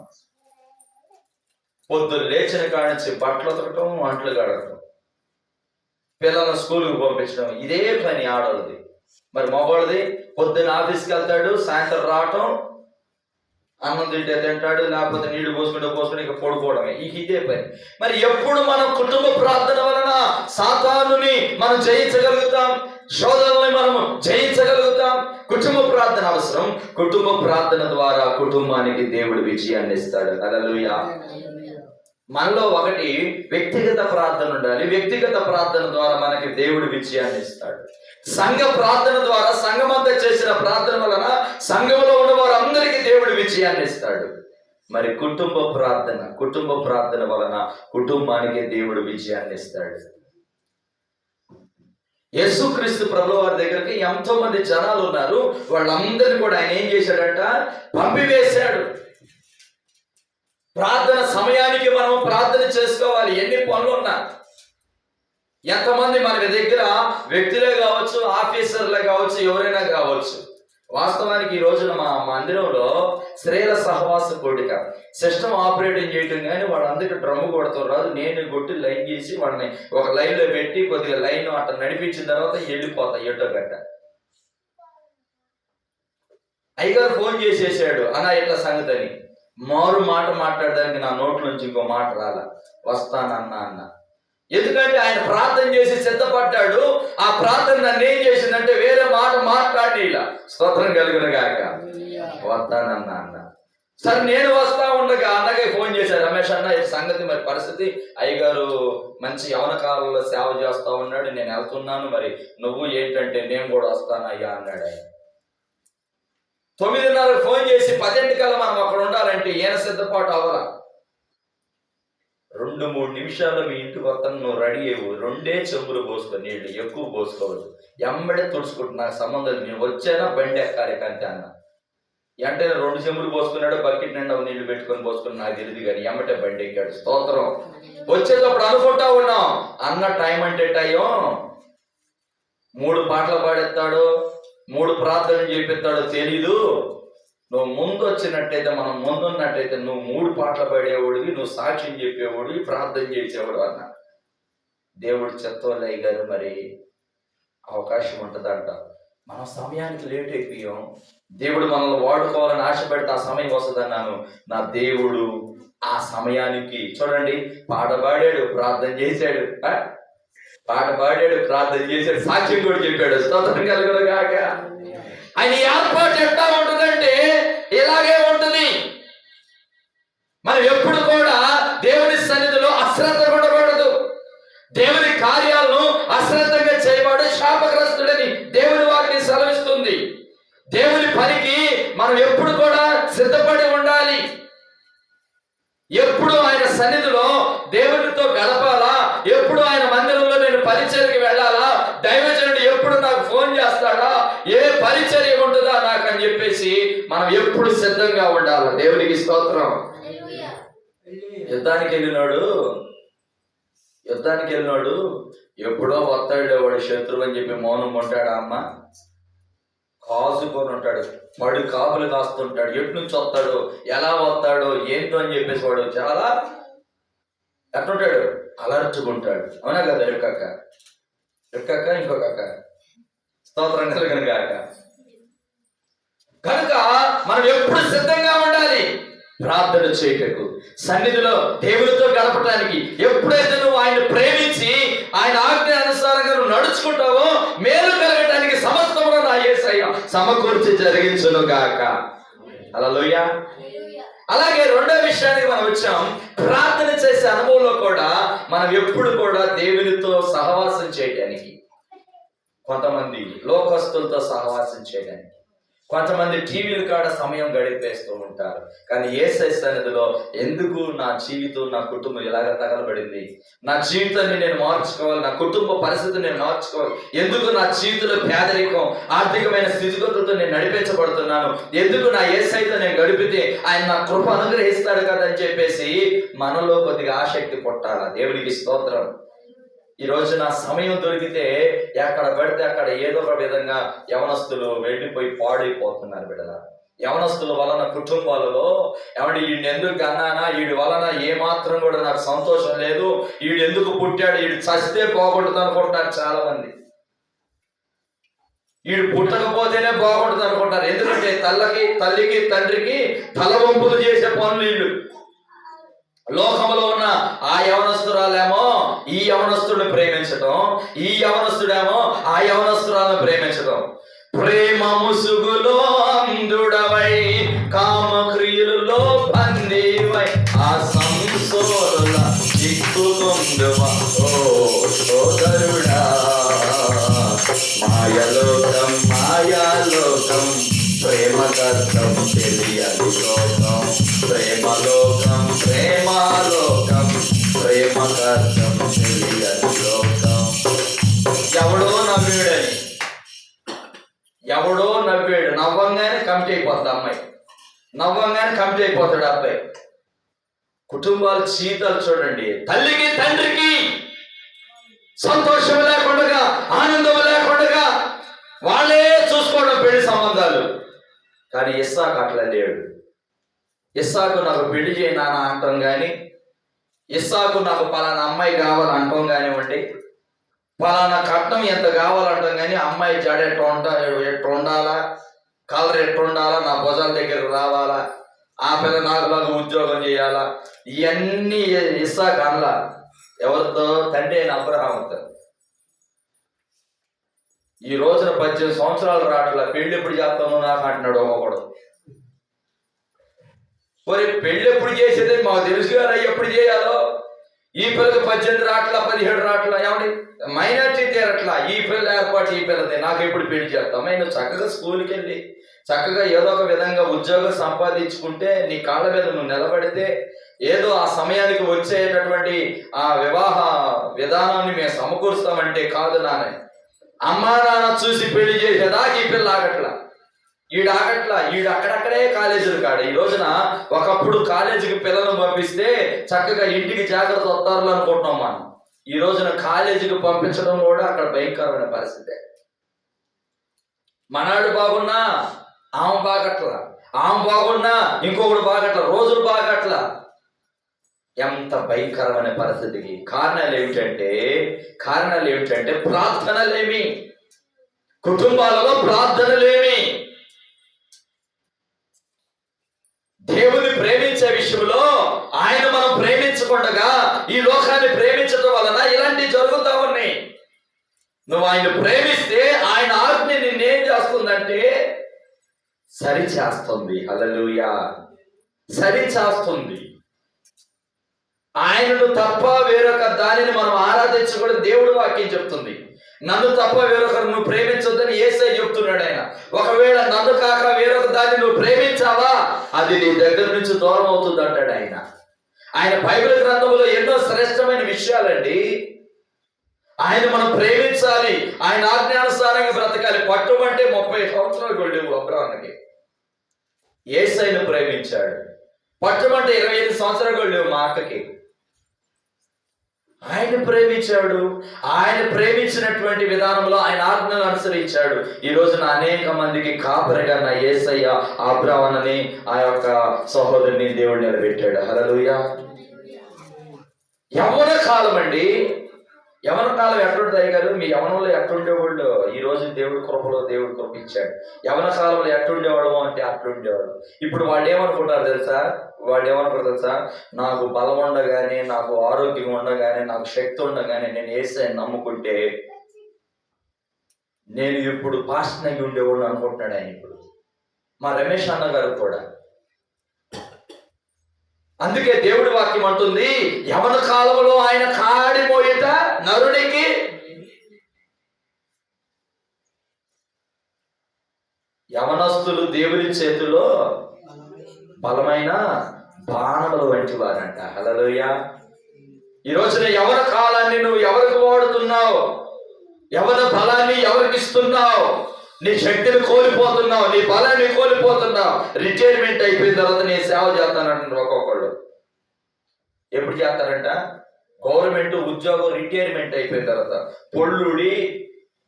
పొద్దున్న లేచిన కాడ నుంచి బట్టలు ఉతకటం, అంట్లు కడగటం, పిల్లలను స్కూల్కి పంపించడం, ఇదే పని ఆడవాళ్ళది. మరి మగవాళ్ళది పొద్దున్న ఆఫీస్కి వెళ్తాడు, సాయంత్రం రావటం, అన్నం తింటే తింటాడు, లేకపోతే నీళ్లు పోసుకుంటే ఇక పడుకోవడమే, ఇదే పని. మరి ఎప్పుడు మనం కుటుంబ ప్రార్థన వలన సాతానుని మనం జయించగలుగుతాం, శోధనల్ని మనము జయించగలుగుతాం. కుటుంబ ప్రార్థన అవసరం. కుటుంబ ప్రార్థన ద్వారా కుటుంబానికి దేవుడు విజయాన్ని ఇస్తాడు. హల్లెలూయా. మనలో 1 వ్యక్తిగత ప్రార్థన ఉండాలి. వ్యక్తిగత ప్రార్థన ద్వారా మనకి దేవుడు విజయాన్ని ఇస్తాడు. సంఘ ప్రార్థన ద్వారా, సంఘమంతా చేసిన ప్రార్థన వలన సంఘంలో ఉన్న వారందరికీ దేవుడు విజయాన్ని ఇస్తాడు. మరి కుటుంబ ప్రార్థన వలన కుటుంబానికి దేవుడు విజయాన్ని ఇస్తాడు. యేసుక్రీస్తు ప్రభువు వారి దగ్గరికి ఎంతో మంది జనాలు ఉన్నారు. వాళ్ళందరినీ కూడా ఆయన ఏం చేశాడంట? పంపివేశాడు. ప్రార్థన సమయానికి మనం ప్రార్థన చేసుకోవాలి. ఎన్ని పనులు ఉన్నా, ఎంతమంది మన దగ్గర వ్యక్తులే కావచ్చు, ఆఫీసర్లే కావచ్చు, ఎవరైనా కావచ్చు. వాస్తవానికి ఈ రోజున మా మందిరంలో స్త్రీల సహవాస కోడిక సిస్టమ్ ఆపరేటింగ్ చేయటం, కానీ వాళ్ళందరికీ డ్రమ్ము కొడుతూ రాదు. నేను కొట్టి లైన్ చేసి వాళ్ళని ఒక లైన్లో పెట్టి కొద్దిగా లైన్ అట్లా నడిపించిన తర్వాత వెళ్ళిపోతా ఎటో గట్ట. అయ్యగారు ఫోన్ చేసేసాడు, అన్నా ఇట్లా సంగతి అని. మారు మాట మాట్లాడడానికి నా నోట్ల నుంచి ఇంకో మాట రాల, వస్తానన్నా అన్న. ఎందుకంటే ఆయన ప్రార్థన చేసి సిద్ధపడ్డాడు. ఆ ప్రార్థన నన్ను ఏం చేసిందంటే వేరే మాట మాట్లాడి ఇలా స్తోత్రం కలుగును గాక, వస్తానన్నా అన్న. సరే నేను వస్తా ఉండగా అన్నగా ఫోన్ చేశారు, రమేష్ అన్న ఈ సంగతి మరి పరిస్థితి, అయ్యగారు మంచి యవన కాలంలో సేవ చేస్తా ఉన్నాడు, నేను వెళ్తున్నాను, మరి నువ్వు ఏంటంటే నేను కూడా వస్తాను అయ్యా అన్నాడు ఆయన. 9:30 ఫోన్ చేసి 10 కల్లా మనం అక్కడ ఉండాలంటే ఈయన సిద్ధపాటు అవ్వరా? 2-3 నిమిషాల్లో మీ ఇంటికి వస్తాను, నువ్వు రెడీ అయ్యవు. 2 చెంబులు పోసుకో, నీళ్ళు ఎక్కువ పోసుకోవద్దు, ఎంబడే తుడుచుకుంటు, నాకు సంబంధం, నేను వచ్చానా బండి ఎక్కాలి కంటే అన్న. వెంటనే 2 చెంబులు పోసుకున్నాడు, బకెట్ నిండా నీళ్లు పెట్టుకొని పోసుకుని నాకు తెలియదు, కానీ ఎమ్మటే బండి ఎక్కాడు. స్తోత్రం. వచ్చేటప్పుడు అనుకుంటా ఉన్నాం, అన్న టైం అంటే టైం 3 పాటలు పాడేస్తాడు, 3 ప్రార్థనలు చేపిస్తాడో తెలీదు. నువ్వు ముందు వచ్చినట్టయితే, మనం ముందున్నట్టయితే నువ్వు 3 పాటలు పాడేవాడివి, నువ్వు సాక్ష్యం చెప్పేవాడివి, ప్రార్థన చేసేవాడు అన్న. దేవుడు చెత్తోళ్ళయ్య గారు మరి అవకాశం ఉంటుందంట. మనం సమయానికి లేట్ అయిపోయాం. దేవుడు మనల్ని వాడుకోవాలని ఆశపడితే ఆ సమయం వస్తుందన్నాను. నా దేవుడు ఆ సమయానికి చూడండి, పాట పాడాడు, ప్రార్థన చేశాడు, సాక్ష్యం కూడా చెప్పాడు. స్తోత్రం కలుగును గాక. ఆయన ఏర్పాటు ఎట్లా ఉంటుందంటే ఇలాగే ఉంటుంది. మనం ఎప్పుడు కూడా దేవుని సన్నిధిలో అశ్రద్ధ ఉండకూడదు. దేవుని కార్యాలను అశ్రద్ధంగా చేయవాడు శాపగ్రస్తుడని దేవుని వాక్యం సెలవిస్తుంది. దేవుని పనికి మనం ఎప్పుడు కూడా సిద్ధపడి ఉండాలి. ఎప్పుడు ఆయన సన్నిధిలో దేవునితో గడపాలా, ఎప్పుడు ఆయన మందిరంలో నేను పరిచర్యకి వెళ్ళాలా, దైవజనుడు ఎప్పుడు నాకు ఫోన్ చేస్తాడా, ఏ పరిచర్య ఉంటుందా నాకు అని చెప్పేసి మనం ఎప్పుడు సిద్ధంగా ఉండాలి. దేవునికి స్తోత్రం. యుద్ధానికి వెళ్ళినాడు ఎప్పుడో వస్తాడు వాడు శత్రువు అని చెప్పి మౌనం ఉంటాడా? అమ్మ కాసుకొని ఉంటాడు, వాడు కాపులు కాస్తుంటాడు. ఎటు నుంచి వస్తాడు, ఎలా వస్తాడు, ఏంటో అని చెప్పేసి వాడు చాలా ఎట్లుంటాడు, అలర్చుకుంటాడు. అవునా కదా? ఎక్కక్క ఇంకొక అక్క స్తోత్రం కలుగును గాక. కనుక మనం ఎప్పుడు సిద్ధంగా ఉండాలి ప్రార్థన చేయటకు, సన్నిధిలో దేవునితో గడపడానికి. ఎప్పుడైతే నువ్వు ఆయన ప్రేమించి ఆయన ఆజ్ఞ అనుసారంగా నువ్వు నడుచుకుంటావో మేలు కలగటానికి సమస్తమును నా యేసయ్య సమకూర్చి జరిగించును గాక. హల్లెలూయా. అలాగే రెండో విషయానికి మనం వచ్చాం. ప్రార్థన చేసే అనుభవంలో కూడా మనం ఎప్పుడు కూడా దేవునితో సహవాసం చేయడానికి, కొంతమంది లోకస్తులతో సహవాసం చేయడానికి, కొంతమంది టీవీల కాడ సమయం గడిపేస్తూ ఉంటారు. కానీ యేసయ్య సన్నిధిలో ఎందుకు నా జీవితం, నా కుటుంబం ఇలాగ తగలబడింది, నా జీవితాన్ని నేను మార్చుకోవాలి, నా కుటుంబ పరిస్థితిని నేను మార్చుకోవాలి, ఎందుకు నా జీవితంలో పేదరికం, ఆర్థికమైన స్థితిగతులతో నేను నడిపించబడుతున్నాను, ఎందుకు నా యేసయ్యతో నేను గడిపితే ఆయన నా కృప అనుగ్రహిస్తాడు కదా అని చెప్పేసి మనలో కొద్దిగా ఆసక్తి పుట్టాల. దేవునికి స్తోత్రం. ఈ రోజు నా సమయం దొరికితే ఎక్కడ పడితే అక్కడ ఏదో ఒక విధంగా యవనస్తులు వెళ్ళిపోయి పాడైపోతున్నారు బిడ్డల. యవనస్తుల వలన కుటుంబాలలో ఏమంటే వీడిని ఎందుకు అన్నానా, వీడి వలన ఏమాత్రం కూడా నాకు సంతోషం లేదు, వీడు ఎందుకు పుట్టాడు, వీడు చస్తే బాగుంటుంది అనుకుంటున్నారు చాలా మంది. వీడు పుట్టకపోతేనే బాగుంటుంది అనుకుంటారు. ఎందుకంటే తల్లికి తండ్రికి తలవంపులు చేసే పనులు వీళ్ళు. లోకంలో ఉన్న ఆ యవనస్తురాలేమో ఈ యవనస్తుడిని ప్రేమించడం, ఈ యవనస్తుడేమో ఆ యవనస్తురాలను ప్రేమించడం. ప్రేమ ముసుగులో అంధుడవై కామక్రియలలో బందీవై ఆ సంసోరుల చిక్కుకుందువా ఓ సోదరుడా. మాయలోకం ప్రేమకర్తం తెలియని లోకం, ప్రేమలోకం ప్రేమకర్తం తెలియని లోకం. ఎవడో నవ్వాడు, నవ్వంగానే కమిటీ అయిపోతుంది అమ్మాయి, నవ్వంగానే కమిటీ అయిపోతాడు అబ్బాయి. కుటుంబాల జీవితాలు చూడండి, తల్లికి తండ్రికి సంతోషం లేకుండా, ఆనందం లేకుండా వాళ్ళే చూసుకోవడం పెళ్లి సంబంధాలు. కానీ ఇస్సాకు అట్లా లేడు. ఇస్సాకు నాకు పెళ్లి చేయి నాన్న అంటాం కానీ, ఇస్సాకు నాకు పలానా అమ్మాయి కావాలంటాం కానివ్వండి, పలానా కట్నం ఎంత కావాలంటాం కానీ అమ్మాయి జడ ఎట్టు ఉండాలా, కలర్ ఎట్టు ఉండాలా, నా భుజాల దగ్గరకు రావాలా, ఆ పిల్ల నాకు ఉద్యోగం చేయాలా, ఇవన్నీ ఇస్సాకు అనలా. ఎవరితో? తండ్రి అయిన అబ్రహాముతో. ఈ రోజున 18 సంవత్సరాలు రావట్లా, పెళ్లి ఎప్పుడు చేస్తాను నాకు అంటున్నాడు ఒకడు. మరి పెళ్లి ఎప్పుడు చేసేది మాకు తెలుసు కదా ఎప్పుడు చేయాలో. ఈ పిల్లకి 18 రాట్లా, 17 రాట్లా, ఏమండి మైనార్టీ తీరట్లా, ఈ పిల్ల ఏర్పాటు ఈ పిల్లది, నాకు ఎప్పుడు పెళ్లి చేస్తాం. నేను చక్కగా స్కూల్కి వెళ్ళి చక్కగా ఏదో ఒక విధంగా ఉద్యోగం సంపాదించుకుంటే, నీ కాళ్ళ మీద నువ్వు నిలబడితే ఏదో ఆ సమయానికి వచ్చేటటువంటి ఆ వివాహ విధానాన్ని మేము సమకూరుస్తామంటే కాదు నాన్న. అమ్మా నాన్న చూసి పెళ్లి చేసేదాకా ఈ పిల్ల ఆగట్లా, ఈడు అక్కడక్కడే కాలేజీలు కాడ. ఈ రోజున ఒకప్పుడు కాలేజీకి పిల్లలను పంపిస్తే చక్కగా ఇంటికి జాగ్రత్త వస్తారు అనుకుంటున్నాం మనం. ఈ రోజున కాలేజీకి పంపించడం కూడా అక్కడ భయంకరమైన పరిస్థితి. మనాడు బాగున్నా ఆమె బాగట్లా, ఆమె బాగున్నా ఇంకొకడు బాగట్లా, రోజులు బాగట్లా. ఎంత భయంకరమైన పరిస్థితికి కారణాలు ఏమిటంటే ప్రార్థనలేమి. కుటుంబాలలో ప్రార్థనలేమి. దేవుని ప్రేమించే విషయంలో ఆయన మనం ప్రేమించకుండా ఈ లోకాన్ని ప్రేమించడం వలన ఇలాంటివి జరుగుతా ఉన్నాయి. నువ్వు ఆయన ప్రేమిస్తే ఆయన ఆజ్ఞ నిన్నేం చేస్తుందంటే సరిచేస్తుంది. హల్లెలూయా, సరిచేస్తుంది. ఆయనను తప్ప వేరొక దానిని మనం ఆరాధించకూడదు. దేవుడు వాక్యం చెప్తుంది. నన్ను తప్ప వేరొకరు నువ్వు ప్రేమించొద్దని యేసయ్య చెప్తున్నాడు. ఆయన ఒకవేళ నన్ను కాక వేరొక దాన్ని నువ్వు ప్రేమించావా అది నీ దగ్గర నుంచి దూరం అవుతుంది అంటాడు ఆయన. ఆయన బైబిల్ గ్రంథంలో ఎన్నో శ్రేష్టమైన విషయాలండి. ఆయన మనం ప్రేమించాలి, ఆయన ఆజ్ఞానుసారంగా బ్రతకాలి. పట్టుమంటే 30 సంవత్సరాలు వెళ్ళేవు అబ్రాహాముకి. యేసయ్యను ప్రేమించాడు. పట్టుమంటే 25 సంవత్సరాలు వెళ్ళేవు మా అక్కకి. ఆయన ప్రేమించాడు. ఆయన ప్రేమించినటువంటి విధానంలో ఆయన ఆజ్ఞలు అనుసరించాడు. ఈ రోజున అనేక మందికి కాపరిగా నా యేసయ్య అబ్రాహాముని ఆ యొక్క సహోదరుని దేవుడు నిలబెట్టాడు. హల్లెలూయా. యవ్వన కాలం అండి. యవన కాలం ఎట్లుంటుంది గారు? మీ యవనంలో ఎట్లుండేవాళ్ళు ఈ రోజు దేవుడి కృపలో దేవుడు కృప ఇచ్చాడు. యవన కాలంలో ఎట్లుండేవాళ్ళము అంటే అట్లుండేవాళ్ళు. ఇప్పుడు వాళ్ళు ఏమనుకుంటారు తెలుసా? నాకు బలం ఉండగానే, నాకు ఆరోగ్యం ఉండగానే, నాకు శక్తి ఉండగానే నేను యేసయ్యను నమ్ముకుంటే నేను ఇప్పుడు పాస్టర్ అయ్యి ఉండేవాళ్ళు అనుకుంటున్నాడు ఆయన. ఇప్పుడు మా రమేష్ అన్న గారు కూడా. అందుకే దేవుడి వాక్యం అంటుంది, యవన కాలంలో ఆయన కాడి మోయిట నరునికి యవనస్తులు దేవుని చేతిలో బలమైన బాణములు వంటి వారంట. హల్లెలూయా. ఈ రోజున యవన కాలాన్ని నువ్వు ఎవరికి వాడుతున్నావు? యవన బలాన్ని ఎవరికి ఇస్తున్నావు? నీ శక్తిని కోల్పోతున్నావు, నీ బలాన్ని కోల్పోతున్నావు. రిటైర్మెంట్ అయిపోయిన తర్వాత నేను సేవ చేస్తానంటారు ఒక్కొక్కళ్ళు. ఎప్పుడు చేస్తారంట? గవర్నమెంట్ ఉద్యోగం రిటైర్మెంట్ అయిపోయిన తర్వాత. పొల్లుడి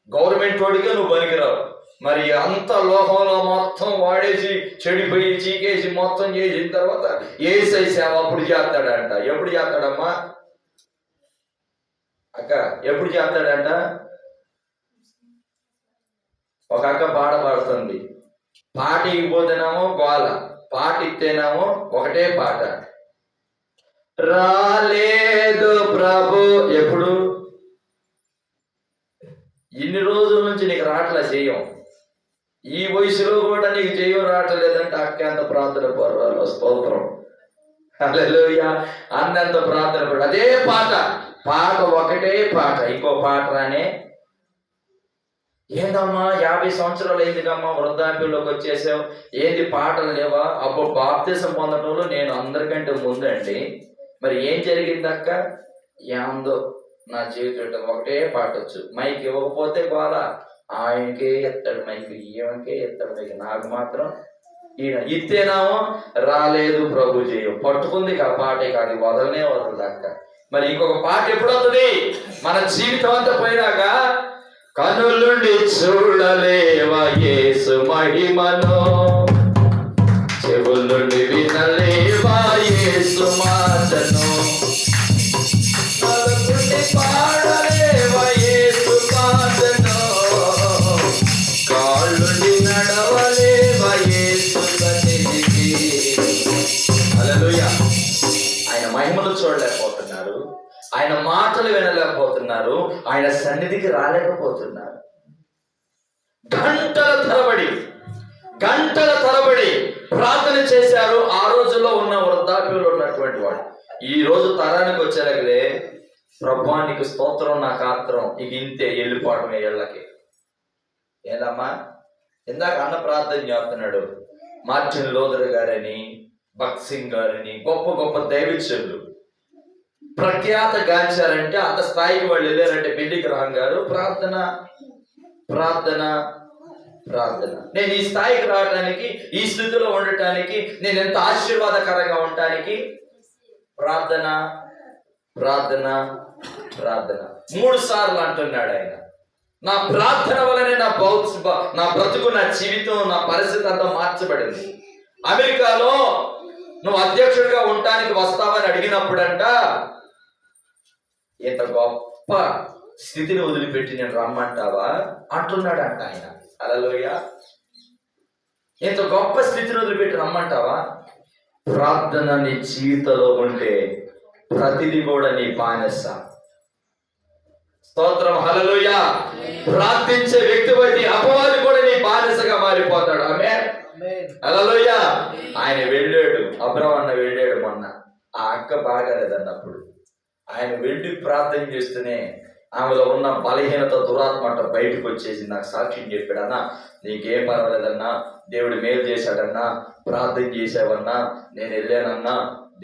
గవర్నమెంట్ వాడిగా నువ్వు పనికిరావు. మరి అంత లోకంలో మొత్తం వాడేసి చెడిపోయి చీకేసి మొత్తం చేసిన తర్వాత యేసయ్య సేవ అప్పుడు చేస్తాడంట. ఎప్పుడు చేస్తాడమ్మా అక్క? ఎప్పుడు చేస్తాడంట? ఒక అక్క పాట పాడుతుంది. పాట ఇవ్వబోతేనేమో గోల, పాట ఇస్తేనేమో ఒకటే పాట. రాలేదు ప్రభు. ఎప్పుడు? ఇన్ని రోజుల నుంచి నీకు రాట్లా చేయం. ఈ వయసులో కూడా నీకు చేయం రావట్లేదంటే అక్క ఎంత ప్రార్థన పర్వాలో స్తోత్రం. హల్లెలూయా. అన్నంత ప్రార్థన పడు. అదే పాట, పాట ఒకటే పాట. ఇంకో పాట రానే. ఏందమ్మా 50 సంవత్సరాలు అయిందికమ్మా వృద్ధాప్యంలోకి వచ్చేసావు, ఏంది పాటలు లేవా? అప్పుడు బాప్తిసం పొందడంలో నేను అందరికంటే ముందండి. మరి ఏం జరిగింది అక్క? ఏందో నా జీవితం ఒకటే పాట వచ్చు. మైక్ ఇవ్వకపోతే గోల, ఆయనకే ఎత్తాడు మైక్, ఈయనకే ఎత్తాడు మైక్. నాకు మాత్రం ఈయన ఇత్తేనామో రాలేదు ప్రభు చేయం. పట్టుకుంది ఆ పాటే కాదు, వదలనే వదలదు అక్క. మరి ఇంకొక పాట ఎప్పుడు వస్తుంది? మన జీవితం అంతా పోయినాక కనులుండి చూడలేవా యేసు మహిమను, చెవులుండి వినలేవా యేసు మాటను, నలుగుండి పాడలేవా యేసు పాటను, కాళ్ళుండి నడవలేవా యేసు సన్నిధికి. హల్లెలూయా. ఆయన మహిమను చూడలేకపోతున్నారు, ఆయన మాటలు వినలేకపోతున్నారు, ఆయన సన్నిధికి రాలేకపోతున్నారు. గంటల తరబడి ప్రార్థన చేశారు ఆ రోజుల్లో ఉన్న వృద్ధాప్యంలో ఉన్నటువంటి వాడు. ఈ రోజు తరానికి వచ్చేలాగలే ప్రభువా నీకు స్తోత్రం, నాకు ఆత్రం, ఇక ఇంతే వెళ్ళిపోవటమే ఇళ్ళకి. ఏదమ్మా ఇందాక అన్న ప్రార్థన చేస్తున్నాడు. మార్టిన్ లూథర్ గారని, భగత్ సింగ్ గారని గొప్ప గొప్ప దైవజనులు ప్రఖ్యాత గాంచారంటే, అంత స్థాయికి వాళ్ళు వెళ్ళారంటే బిల్లి గ్రహం గారు ప్రార్థన ప్రార్థన ప్రార్థన. నేను ఈ స్థాయికి రావడానికి, ఈ స్థితిలో ఉండటానికి, నేను ఎంత ఆశీర్వాదకరంగా ఉండటానికి ప్రార్థన ప్రార్థన ప్రార్థన 3 సార్లు అంటున్నాడు ఆయన. నా ప్రార్థన వల్లనే నా బ్రతుకు, నా జీవితం, నా పరిస్థితి అంతా మార్చబడింది. అమెరికాలో నువ్వు అధ్యక్షుడిగా ఉండటానికి వస్తావని అడిగినప్పుడంట, ఇంత గొప్ప స్థితిని వదిలిపెట్టి నేను రమ్మంటావా అంటున్నాడంట ఆయన. హల్లెలూయా. ఇంత గొప్ప స్థితిని వదిలిపెట్టి రమ్మంటావా? ప్రార్థన నీ జీవితంలో ఉంటే ప్రతిదీ కూడా నీ బానిస. స్తోత్రం. హల్లెలూయా. ప్రార్థించే వ్యక్తి బట్టి అపవాది కూడా నీ బానిసగా మారిపోతాడు. ఆమేన్. హల్లెలూయా. ఆయన వెళ్ళాడు, అబ్రహాము వెళ్ళాడు మొన్న. ఆ అక్క బాగాలేదన్నప్పుడు ఆయన వెళ్ళి ప్రార్థన చేస్తూనే ఆమెలో ఉన్న బలహీనత, దురాత్మ బయటకు వచ్చేసి నాకు సాక్ష్యం చెప్పాడు. అన్నా నీకేం పర్వాలేదన్నా, దేవుడు మేలు చేశాడన్నా, ప్రార్థన చేసావన్నా, నేను వెళ్ళానన్నా,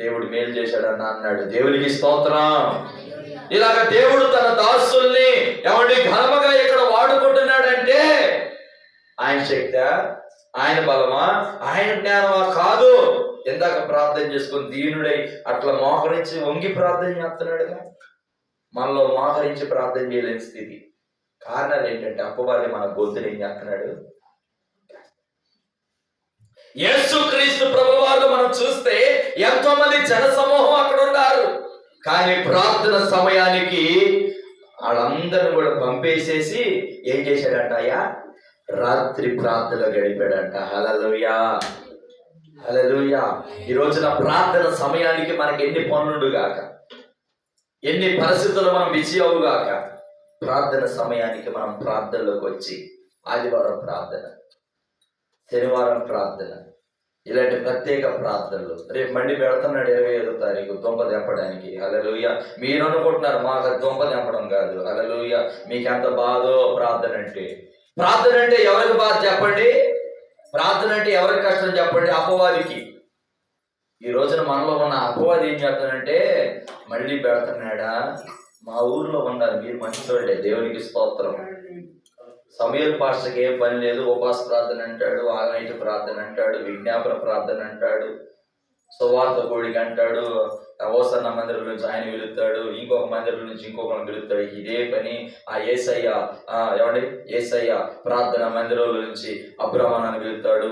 దేవుడు మేలు చేశాడన్నా అన్నాడు. దేవునికి స్తోత్రం. ఇలాగ దేవుడు తన దాసుల్ని ఎవరి ఘనముగా ఇక్కడ వాడుకుంటున్నాడంటే ఆయన శక్తి, ఆయన బలమా, ఆయన జ్ఞానమా? కాదు. ఇందాక ప్రార్థన చేసుకుని దీనుడై అట్లా మోకరించి వంగి ప్రార్థన చేస్తున్నాడుగా. మనలో మోకరించి ప్రార్థన చేయలేని స్థితి. కారణాలు ఏంటంటే అపవాది మన గొంతుని ఏం చేస్తున్నాడు? యేసుక్రీస్తు ప్రభువారు మనం చూస్తే ఎంతో మంది జన సమూహం అక్కడ ఉన్నారు. కానీ ప్రార్థన సమయానికి వాళ్ళందరూ కూడా పంపేసేసి ఏం చేశాడంట? అయ్యా రాత్రి ప్రార్థన గడిపాడంట. హల్లెలూయా. హల్లెలూయా. ఈ రోజున ప్రార్థన సమయానికి మనకి ఎన్ని పనులు గాక, ఎన్ని పరిస్థితులు మనం బిజీ అవుగాక, ప్రార్థన సమయానికి మనం ప్రార్థనలోకి వచ్చి ఆదివారం ప్రార్థన, శనివారం ప్రార్థన, ఇలాంటి ప్రత్యేక ప్రార్థనలు. రేపు మళ్ళీ పెడుతున్నాడు 25వ తారీఖు దొంప తెంపడానికి. హల్లెలూయా. మీరు అనుకుంటున్నారు మాకు దొంప తెంపడం కాదు. హల్లెలూయా. మీకు ఎంత బాధో ప్రార్థన అంటే. ప్రార్థన అంటే ఎవరికి బాధ చెప్పండి? ప్రార్థన అంటే ఎవరికి కష్టం చెప్పండి? అపవాదికి. ఈ రోజున మనలో ఉన్న అపవాది ఏం చేస్తానంటే మళ్ళీ పెడుతున్నాడా? మా ఊర్లో ఉన్నారు, మీరు మంచివాళ్ళే, దేవునికి స్తోత్రం. సమయల్ పాస్టర్కి ఏం పని లేదు. ఉపవాస ప్రార్థన అంటాడు, ఆలనైట ప్రార్థన అంటాడు, విజ్ఞాపన ప్రార్థన అంటాడు, సువార్త కోడికి అంటాడు, అవసరణ మందిరం నుంచి ఆయన పిలుస్తాడు, ఇంకొక మందిరం నుంచి ఇంకొకరిని పిలుస్తాడు. ఇదే పని. ఆ యేసయ్య యేసయ్య ప్రార్థన మందిరం నుంచి అబ్రహాముని పిలుస్తాడు.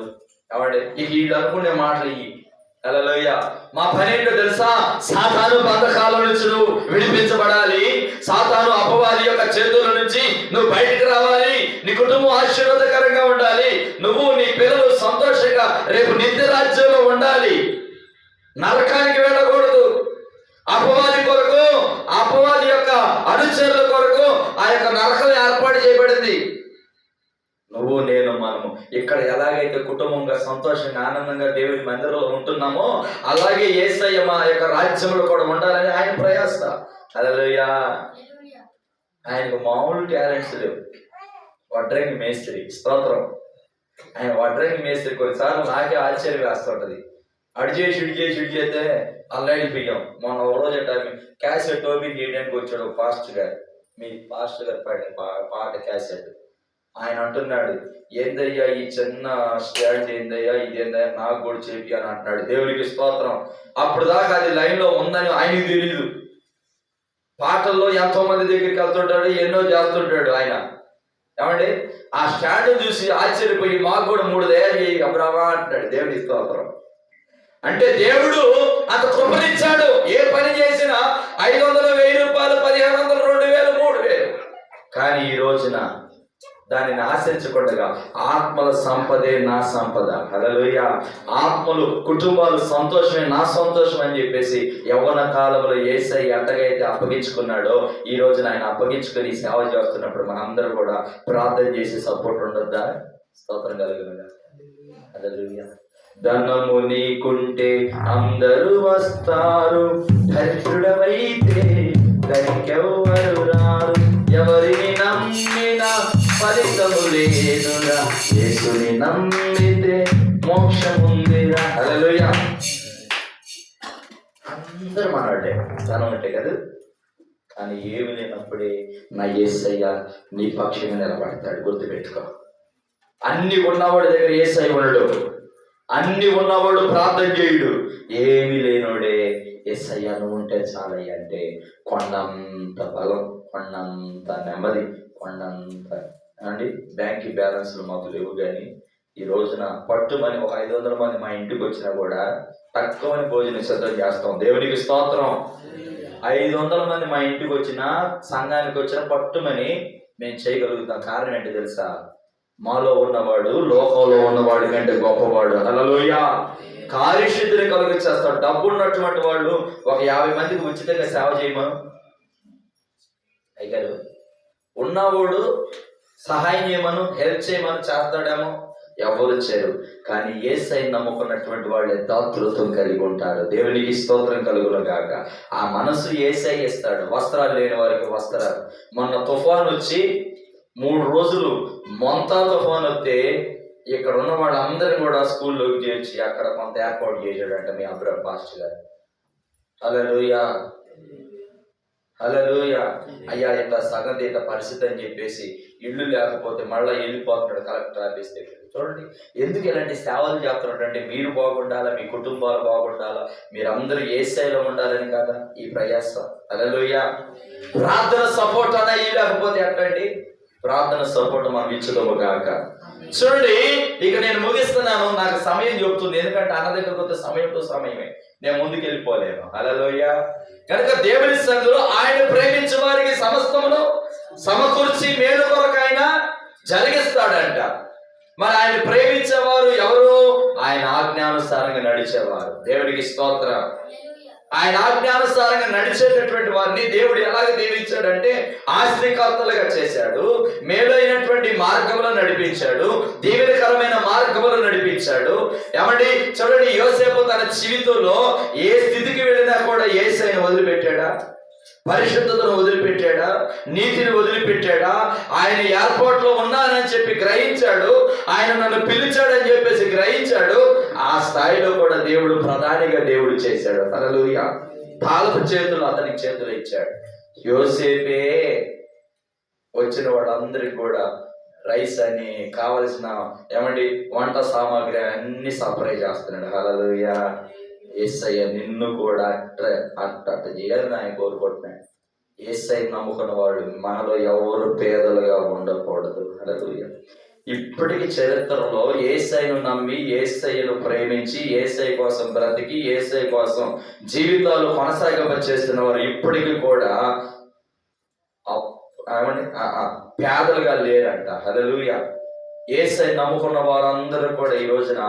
ఏమండి ఇక వీళ్ళు అనుకునే మాటలు ఇవి. హల్లెలూయా. మా పని ఏంటో తెలుసా? సాతాను బంధకాల నుంచి నువ్వు విడిపించబడాలి. సాతాను అపవాది యొక్క చేతుల నుంచి నువ్వు బయటకు రావాలి. నీ కుటుంబం ఆశీర్వాదకరంగా ఉండాలి. నువ్వు నీ పిల్లలు సంతోషంగా రేపు నిత్య రాజ్యంలో ఉండాలి. నరకానికి వెళ్ళకూడదు. అపవాది కొరకు, అపవాది యొక్క అనుచరుల కొరకు ఆ యొక్క నరకం ఏర్పాటు చేయబడింది. నువ్వు నేను మనము ఇక్కడ ఎలాగైతే కుటుంబంగా సంతోషంగా ఆనందంగా దేవుని మందిరంలో ఉంటున్నామో అలాగే యేసయ్య మా యొక్క రాజ్యంలో కూడా ఉండాలని ఆయన ప్రయాస. హల్లెలూయా. ఆయనకు మామూలు టాలెంట్స్ లేవు. వడ్రంగి మేస్త్రి. స్తోత్రం. ఆయన వడ్రంగి మేస్త్రి. కొన్నిసార్లు నాకే ఆశ్చర్యం వేస్తుంటది. అడి చేస్తే అల్లాడిపోయాం. మొన్న ఒక రోజు క్యాసెట్ ఓపెన్ చేయడానికి వచ్చాడు పాస్టర్ గారు. మీ పాస్టర్ గారు పాడిన పాట క్యాసెట్. ఆయన అంటున్నాడు, ఏందయ్యా ఈ చిన్న స్టాండ్, ఏందయ్యా ఇదేందయ్యా నాకు కూడా చేపి అని అంటున్నాడు. దేవునికి స్తోత్రం. అప్పుడు దాకా అది లైన్ లో ఉందని ఆయనకి తెలియదు. పాటల్లో ఎంతో మంది దగ్గరికి వెళ్తుంటాడు, ఎన్నో చేస్తుంటాడు ఆయన. ఏమండి ఆ స్టాండ్ చూసి ఆశ్చర్యపోయి మాకు కూడా 3 తయారు చేయి అబ్రామా అంటున్నాడు. దేవునికి స్తోత్రం. అంటే దేవుడు అంత కృపనిచ్చాడు. ఏ పని చేసినా 500, 1000 రూపాయలు, 1500, 2000, 3000. కానీ ఈ రోజున దానిని ఆశించకుండా ఆత్మల సంపదే నా సంపద. హల్లెలూయా. ఆత్మలు, కుటుంబాలు సంతోషమే నా సంతోషం అని చెప్పేసి యవ్వన కాలంలో యేసయ్య ఎంతగైతే అప్పగించుకున్నాడో ఈ రోజున ఆయన అప్పగించుకొని సేవ చేస్తున్నప్పుడు మనందరూ కూడా ప్రార్థన చేసి సపోర్ట్ ఉండొద్దా? స్తోత్రం కలుగునుగా. హల్లెలూయా. ధనము నీకుంటే అందరూ వస్తారు, దరిద్రుడవైతే దరికెవ్వరు రారు. ఎవరిని నమ్మినా ఫలితము లేదురా, యేసుని నమ్మితే మోక్షముందిరా. హల్లెలూయా. అందరూ మనవాడే, ధనం అంటే కదా. కానీ ఏమి లేనప్పుడే నా యేసయ్య నీ పక్షంగా నిలబడతాడు. గుర్తుపెట్టుకో. అన్ని ఉన్నవాడి దగ్గర యేసయ్య ఉండడు. అన్ని ఉన్నవాడు ప్రార్థన చేయుడు. ఏమి లేనోడే యేసయ్య నువ్వు ఉంటే చాలయ్య అంటే కొండంత బలం, కొండంత నెమ్మది, కొండంత అండి. బ్యాంక్ బ్యాలెన్స్లు మాకు లేవు. కానీ ఈ రోజున పట్టుమని ఒక 500 మంది మా ఇంటికి వచ్చినా కూడా తక్కువని భోజనం సిద్ధం చేస్తాం. దేవునికి స్తోత్రం. 500 మంది మా ఇంటికి వచ్చినా, సంఘానికి వచ్చినా పట్టుమని మేము చేయగలుగుతాం. కారణం ఏంటి తెలుసా? మాలో ఉన్నవాడు లోకంలో ఉన్నవాడి కంటే గొప్పవాడు. హల్లెలూయా. కార్యసిద్ధిని కలుగచేస్తాడు. డబ్బు ఉన్నటువంటి వాళ్ళు ఒక 50 మందికి ఉచితంగా సేవ చేయమను అయ్యారు. ఉన్నవాడు సహాయం చేయమను, హెల్ప్ చేయమను, చేస్తాడేమో. ఎవరు చేయరు. కానీ యేసయ్యను నమ్ముకున్నటువంటి వాళ్ళే దాతృత్వం కలిగి ఉంటారు. దేవునికి స్తోత్రం కలుగును గాక. ఆ మనసు యేసయ్య ఇస్తాడు. వస్త్రాలు లేని వారికి వస్త్రాలు. మొన్న తుఫాన్ వచ్చి 3 రోజులు మొంతా తుఫాన్ వస్తే ఇక్కడ ఉన్న వాళ్ళందరినీ కూడా స్కూల్లోకి చేర్చి అక్కడ కొంత ఏర్పాటు చేశాడంట మీ అబ్రామ్ పాస్టర్ గారు. హల్లెలూయా, హల్లెలూయా. అయ్యా ఇట్లా సంగతి ఇట్లా పరిస్థితి అని చెప్పేసి ఇల్లు లేకపోతే మళ్ళీ వెళ్ళిపోతున్నాడు కలెక్టర్ ఆఫీస్ దగ్గర. చూడండి ఎందుకు ఇలాంటి సేవలు చేస్తున్నట్టు అంటే మీరు బాగుండాలా, మీ కుటుంబాలు బాగుండాలా, మీరందరూ యేసయ్యలో ఉండాలని కదా ఈ ప్రయాసం. హల్లెలూయా. ప్రార్థన సపోర్ట్ అన్నా లేకపోతే ఎట్లండి? ప్రార్థన సపోర్ట్ మనం ఇచ్చుదాము గాక. చూడండి ఇక నేను ముగిస్తున్నాను. నాకు సమయం చెబుతుంది, ఎందుకంటే అన్న దగ్గరకు వస్తే సమయంతో సమయమే, నేను ముందుకు వెళ్ళిపోలేను. హల్లెలూయా. కనుక దేవుని సందులో ఆయన ప్రేమించే వారికి సమస్తమును సమకూర్చి మేలు కొరకైనా జరిగిస్తాడంట. మరి ఆయన ప్రేమించేవారు ఎవరు? ఆయన ఆజ్ఞానుసారంగా నడిచేవారు. దేవునికి స్తోత్రం. ఆయన ఆజ్ఞానుసారంగా నడిచేటటువంటి వారిని దేవుడు ఎలాగ దీవించాడంటే ఆస్తికర్తలుగా చేశాడు, మేలైనటువంటి మార్గంలో నడిపించాడు, దీవెనకరమైన మార్గంలో నడిపించాడు. ఏమండి చూడండి, యోసేపు తన జీవితంలో ఏ స్థితికి వెళ్ళినా కూడా యేసయ్యను వదిలిపెట్టాడా? పరిశుద్ధతను వదిలిపెట్టాడా? నీతిని వదిలిపెట్టాడా? ఆయన ఏర్పాట్లో ఉన్నానని చెప్పి గ్రహించాడు. ఆయన నన్ను పిలిచాడని చెప్పేసి గ్రహించాడు. ఆ స్థాయిలో కూడా దేవుడు ప్రధానిగా దేవుడు చేశాడు. హల్లెలూయా. తాళపు చేతులు అతనికి చేతులు ఇచ్చాడు. యోసేపే వచ్చిన వాళ్ళందరికీ కూడా రైస్ అని కావలసిన ఏమండి వంట సామాగ్రి అన్ని సప్లై చేస్తున్నాడు. హల్లెలూయా. యేసయ్య నిన్ను కూడా అట్ట చేయాలని ఆయన కోరుకుంటున్నాడు. యేసయ్య నమ్ముకున్న వాడు మనలో ఎవరు పేదలుగా ఉండకూడదు. హల్లెలూయా. ఇప్పటికి చరిత్రలో యేసయ్యను నమ్మి, యేసయ్యను ప్రేమించి, యేసయ్య కోసం బ్రతికి, యేసయ్య కోసం జీవితాలు కొనసాగింపచేస్తున్న వారు ఇప్పటికీ కూడా పేదలుగా లేరంట. హల్లెలూయా. యేసయ్య నమ్ముకున్న వారందరూ కూడా ఈ రోజున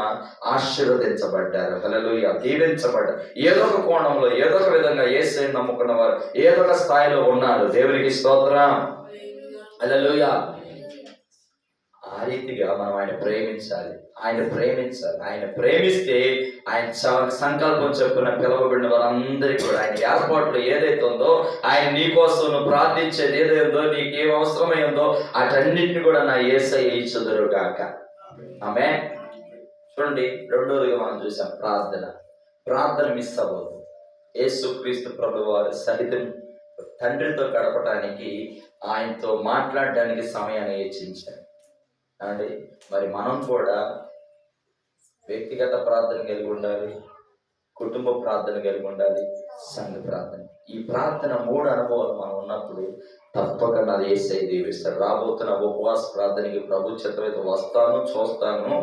ఆశీర్వదించబడ్డారు. హల్లెలూయా. దీవించబడ్డారు. ఏదో ఒక కోణంలో, ఏదో ఒక విధంగా యేసయ్య నమ్ముకున్న వారు ఏదో ఒక స్థాయిలో ఉన్నారు. దేవునికి స్తోత్రం. హల్లెలూయా. ఆ రీతిగా మనం ఆయన ప్రేమించాలి. ఆయన ప్రేమిస్తే ఆయన సంకల్పం చెప్పున పిలవబడిన వారందరికీ కూడా ఆయన ఏర్పాట్లు ఏదైతే ఉందో, ఆయన నీ కోసం నువ్వు ప్రార్థించేది ఏదైందో, నీకు ఏం అవసరమైందో అటన్నిటిని కూడా నా యేసయ్య ఇచ్చుదురు గాక. ఆమేన్. చూడండి రెండోదిగా మనం చూసాం ప్రార్థన మిస్ అవ్వదు. యేసుక్రీస్తు ప్రభువారు సహితం తండ్రితో గడపడానికి, ఆయనతో మాట్లాడడానికి సమయాన్ని హెచ్చించాడు. అండి మరి మనం కూడా వ్యక్తిగత ప్రార్థన కలిగి ఉండాలి, కుటుంబ ప్రార్థన కలిగి ఉండాలి, సంఘ ప్రార్థన. ఈ ప్రార్థన 3 అనుభవాలు మనం ఉన్నప్పుడు తప్పక నాది యేసయ్య దీవిస్తాడు. రాబోతున్న ఉపవాస ప్రార్థనకి ప్రభు చిత్తమైతే వస్తాను, చూస్తాను.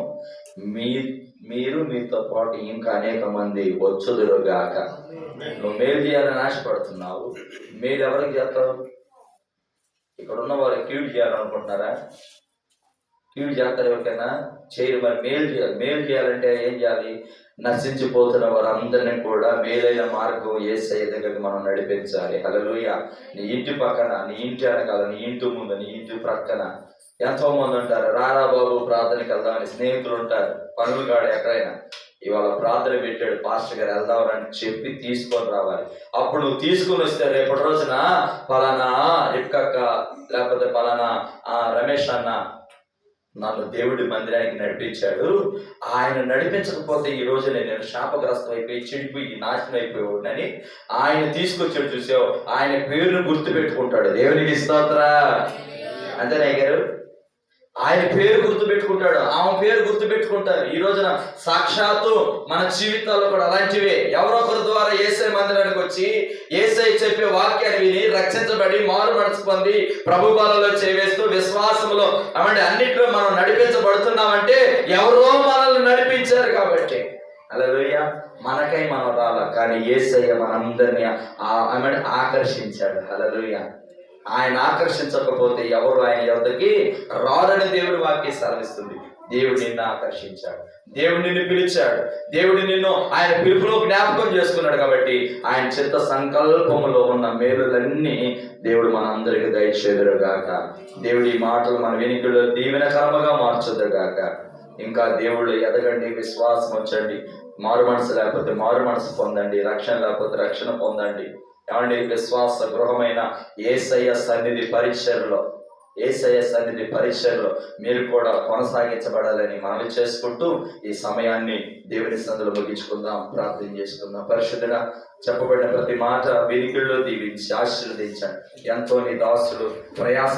మీరు మీతో పాటు ఇంకా అనేక మంది వచ్చుదురుగాక. నువ్వు మేలు చేయాలని ఆశపడుతున్నావు, మీరు ఎవరికి చేస్తావు? ఇక్కడ ఉన్న వారు కీడు చేయాలనుకుంటున్నారా? కీడు చేస్తారు ఎవరికైనా చేయరు. మరి మేలు చేయాలంటే ఏం చేయాలి? నశించిపోతున్న వారందరినీ కూడా మేలైన మార్గం యేసయ్య దగ్గరికి మనం నడిపించాలి. హల్లెలూయా. నీ ఇంటి పక్కన, నీ ఇంటి వెనకాల, నీ ఇంటి ముందు, నీ ఇంటి ప్రక్కన ఎంతో మంది ఉంటారు. రారా బాబు ప్రార్థనకి వెళ్దామని స్నేహితులు ఉంటారు. పనులు కాడు ఎక్కడైనా ఇవాళ ప్రార్థన పెట్టాడు పాస్టర్ గారు, వెళ్దామని చెప్పి తీసుకొని రావాలి. అప్పుడు నువ్వు తీసుకుని వస్తే రేపటి రోజున పలానా రిక్కక్క లేకపోతే పలానా రమేష్ అన్న నన్ను దేవుడి మందిరానికి నడిపించాడు, ఆయన నడిపించకపోతే ఈ రోజు నేను శాపగ్రస్తం అయిపోయి చెడిపోయి నాశనం అయిపోయాడని ఆయన తీసుకొచ్చాడు. చూసావు, ఆయన పేరును గుర్తు పెట్టుకుంటాడు. దేవునికి స్తోత్రం. అంతేనా గారు? ఆయన పేరు గుర్తు పెట్టుకుంటాడు, ఆమె పేరు గుర్తు పెట్టుకుంటారు. ఈ రోజున సాక్షాత్తు మన జీవితాల్లో కూడా అలాంటివే. ఎవరో ఒకరి ద్వారా యేసయ్య మందిరానికి వచ్చి యేసయ్య చెప్పే వాక్యాన్ని విని రక్షించబడి మారు మనసు పొంది ప్రభు బలలో చేవేస్తూ విశ్వాసములో అన్నిట్లో మనం నడిపించబడుతున్నామంటే ఎవరో మనల్ని నడిపించారు కాబట్టి. హల్లెలూయా. మనకై మనం రాల, కానీ యేసయ్య మనందరినీ ఆకర్షించాడు. హల్లెలూయా. ఆయన ఆకర్షించకపోతే ఎవరు ఆయన యొద్దకి రారని దేవుడి వాక్యం సెలవిస్తుంది. దేవుడు నిన్ను ఆకర్షించాడు, దేవుడు నిన్ను పిలిచాడు, దేవుడు నిన్ను ఆయన పిలుపులో జ్ఞాపకం చేసుకున్నాడు. కాబట్టి ఆయన చిత్త సంకల్పములో ఉన్న మేలులన్నీ దేవుడు మనందరికి దయచేదురుగాక. దేవుడి మాటలు మన వెనుకలో దీవెనకరముగా మార్చుదురుగాక. ఇంకా దేవుళ్ళు ఎదగండి, విశ్వాసం ఉంచండి, మారు మనసు లేకపోతే మారు మనసు పొందండి, రక్షణ లేకపోతే రక్షణ పొందండి. ఏమండి, విశ్వాస గృహమైన యేసయ్య సన్నిధి పరిచర్లో మీరు కూడా కొనసాగించబడాలని మనవి చేసుకుంటూ ఈ సమయాన్ని దేవుని సందులో ముగించుకుందాం, ప్రార్థన చేసుకుందాం. పరిశుద్ధుడా, చెప్పబడిన ప్రతి మాట వెనుకల్లో దీవించి ఆశీర్వదించండి. ఎంతో నీ దాసుడు ప్రయాస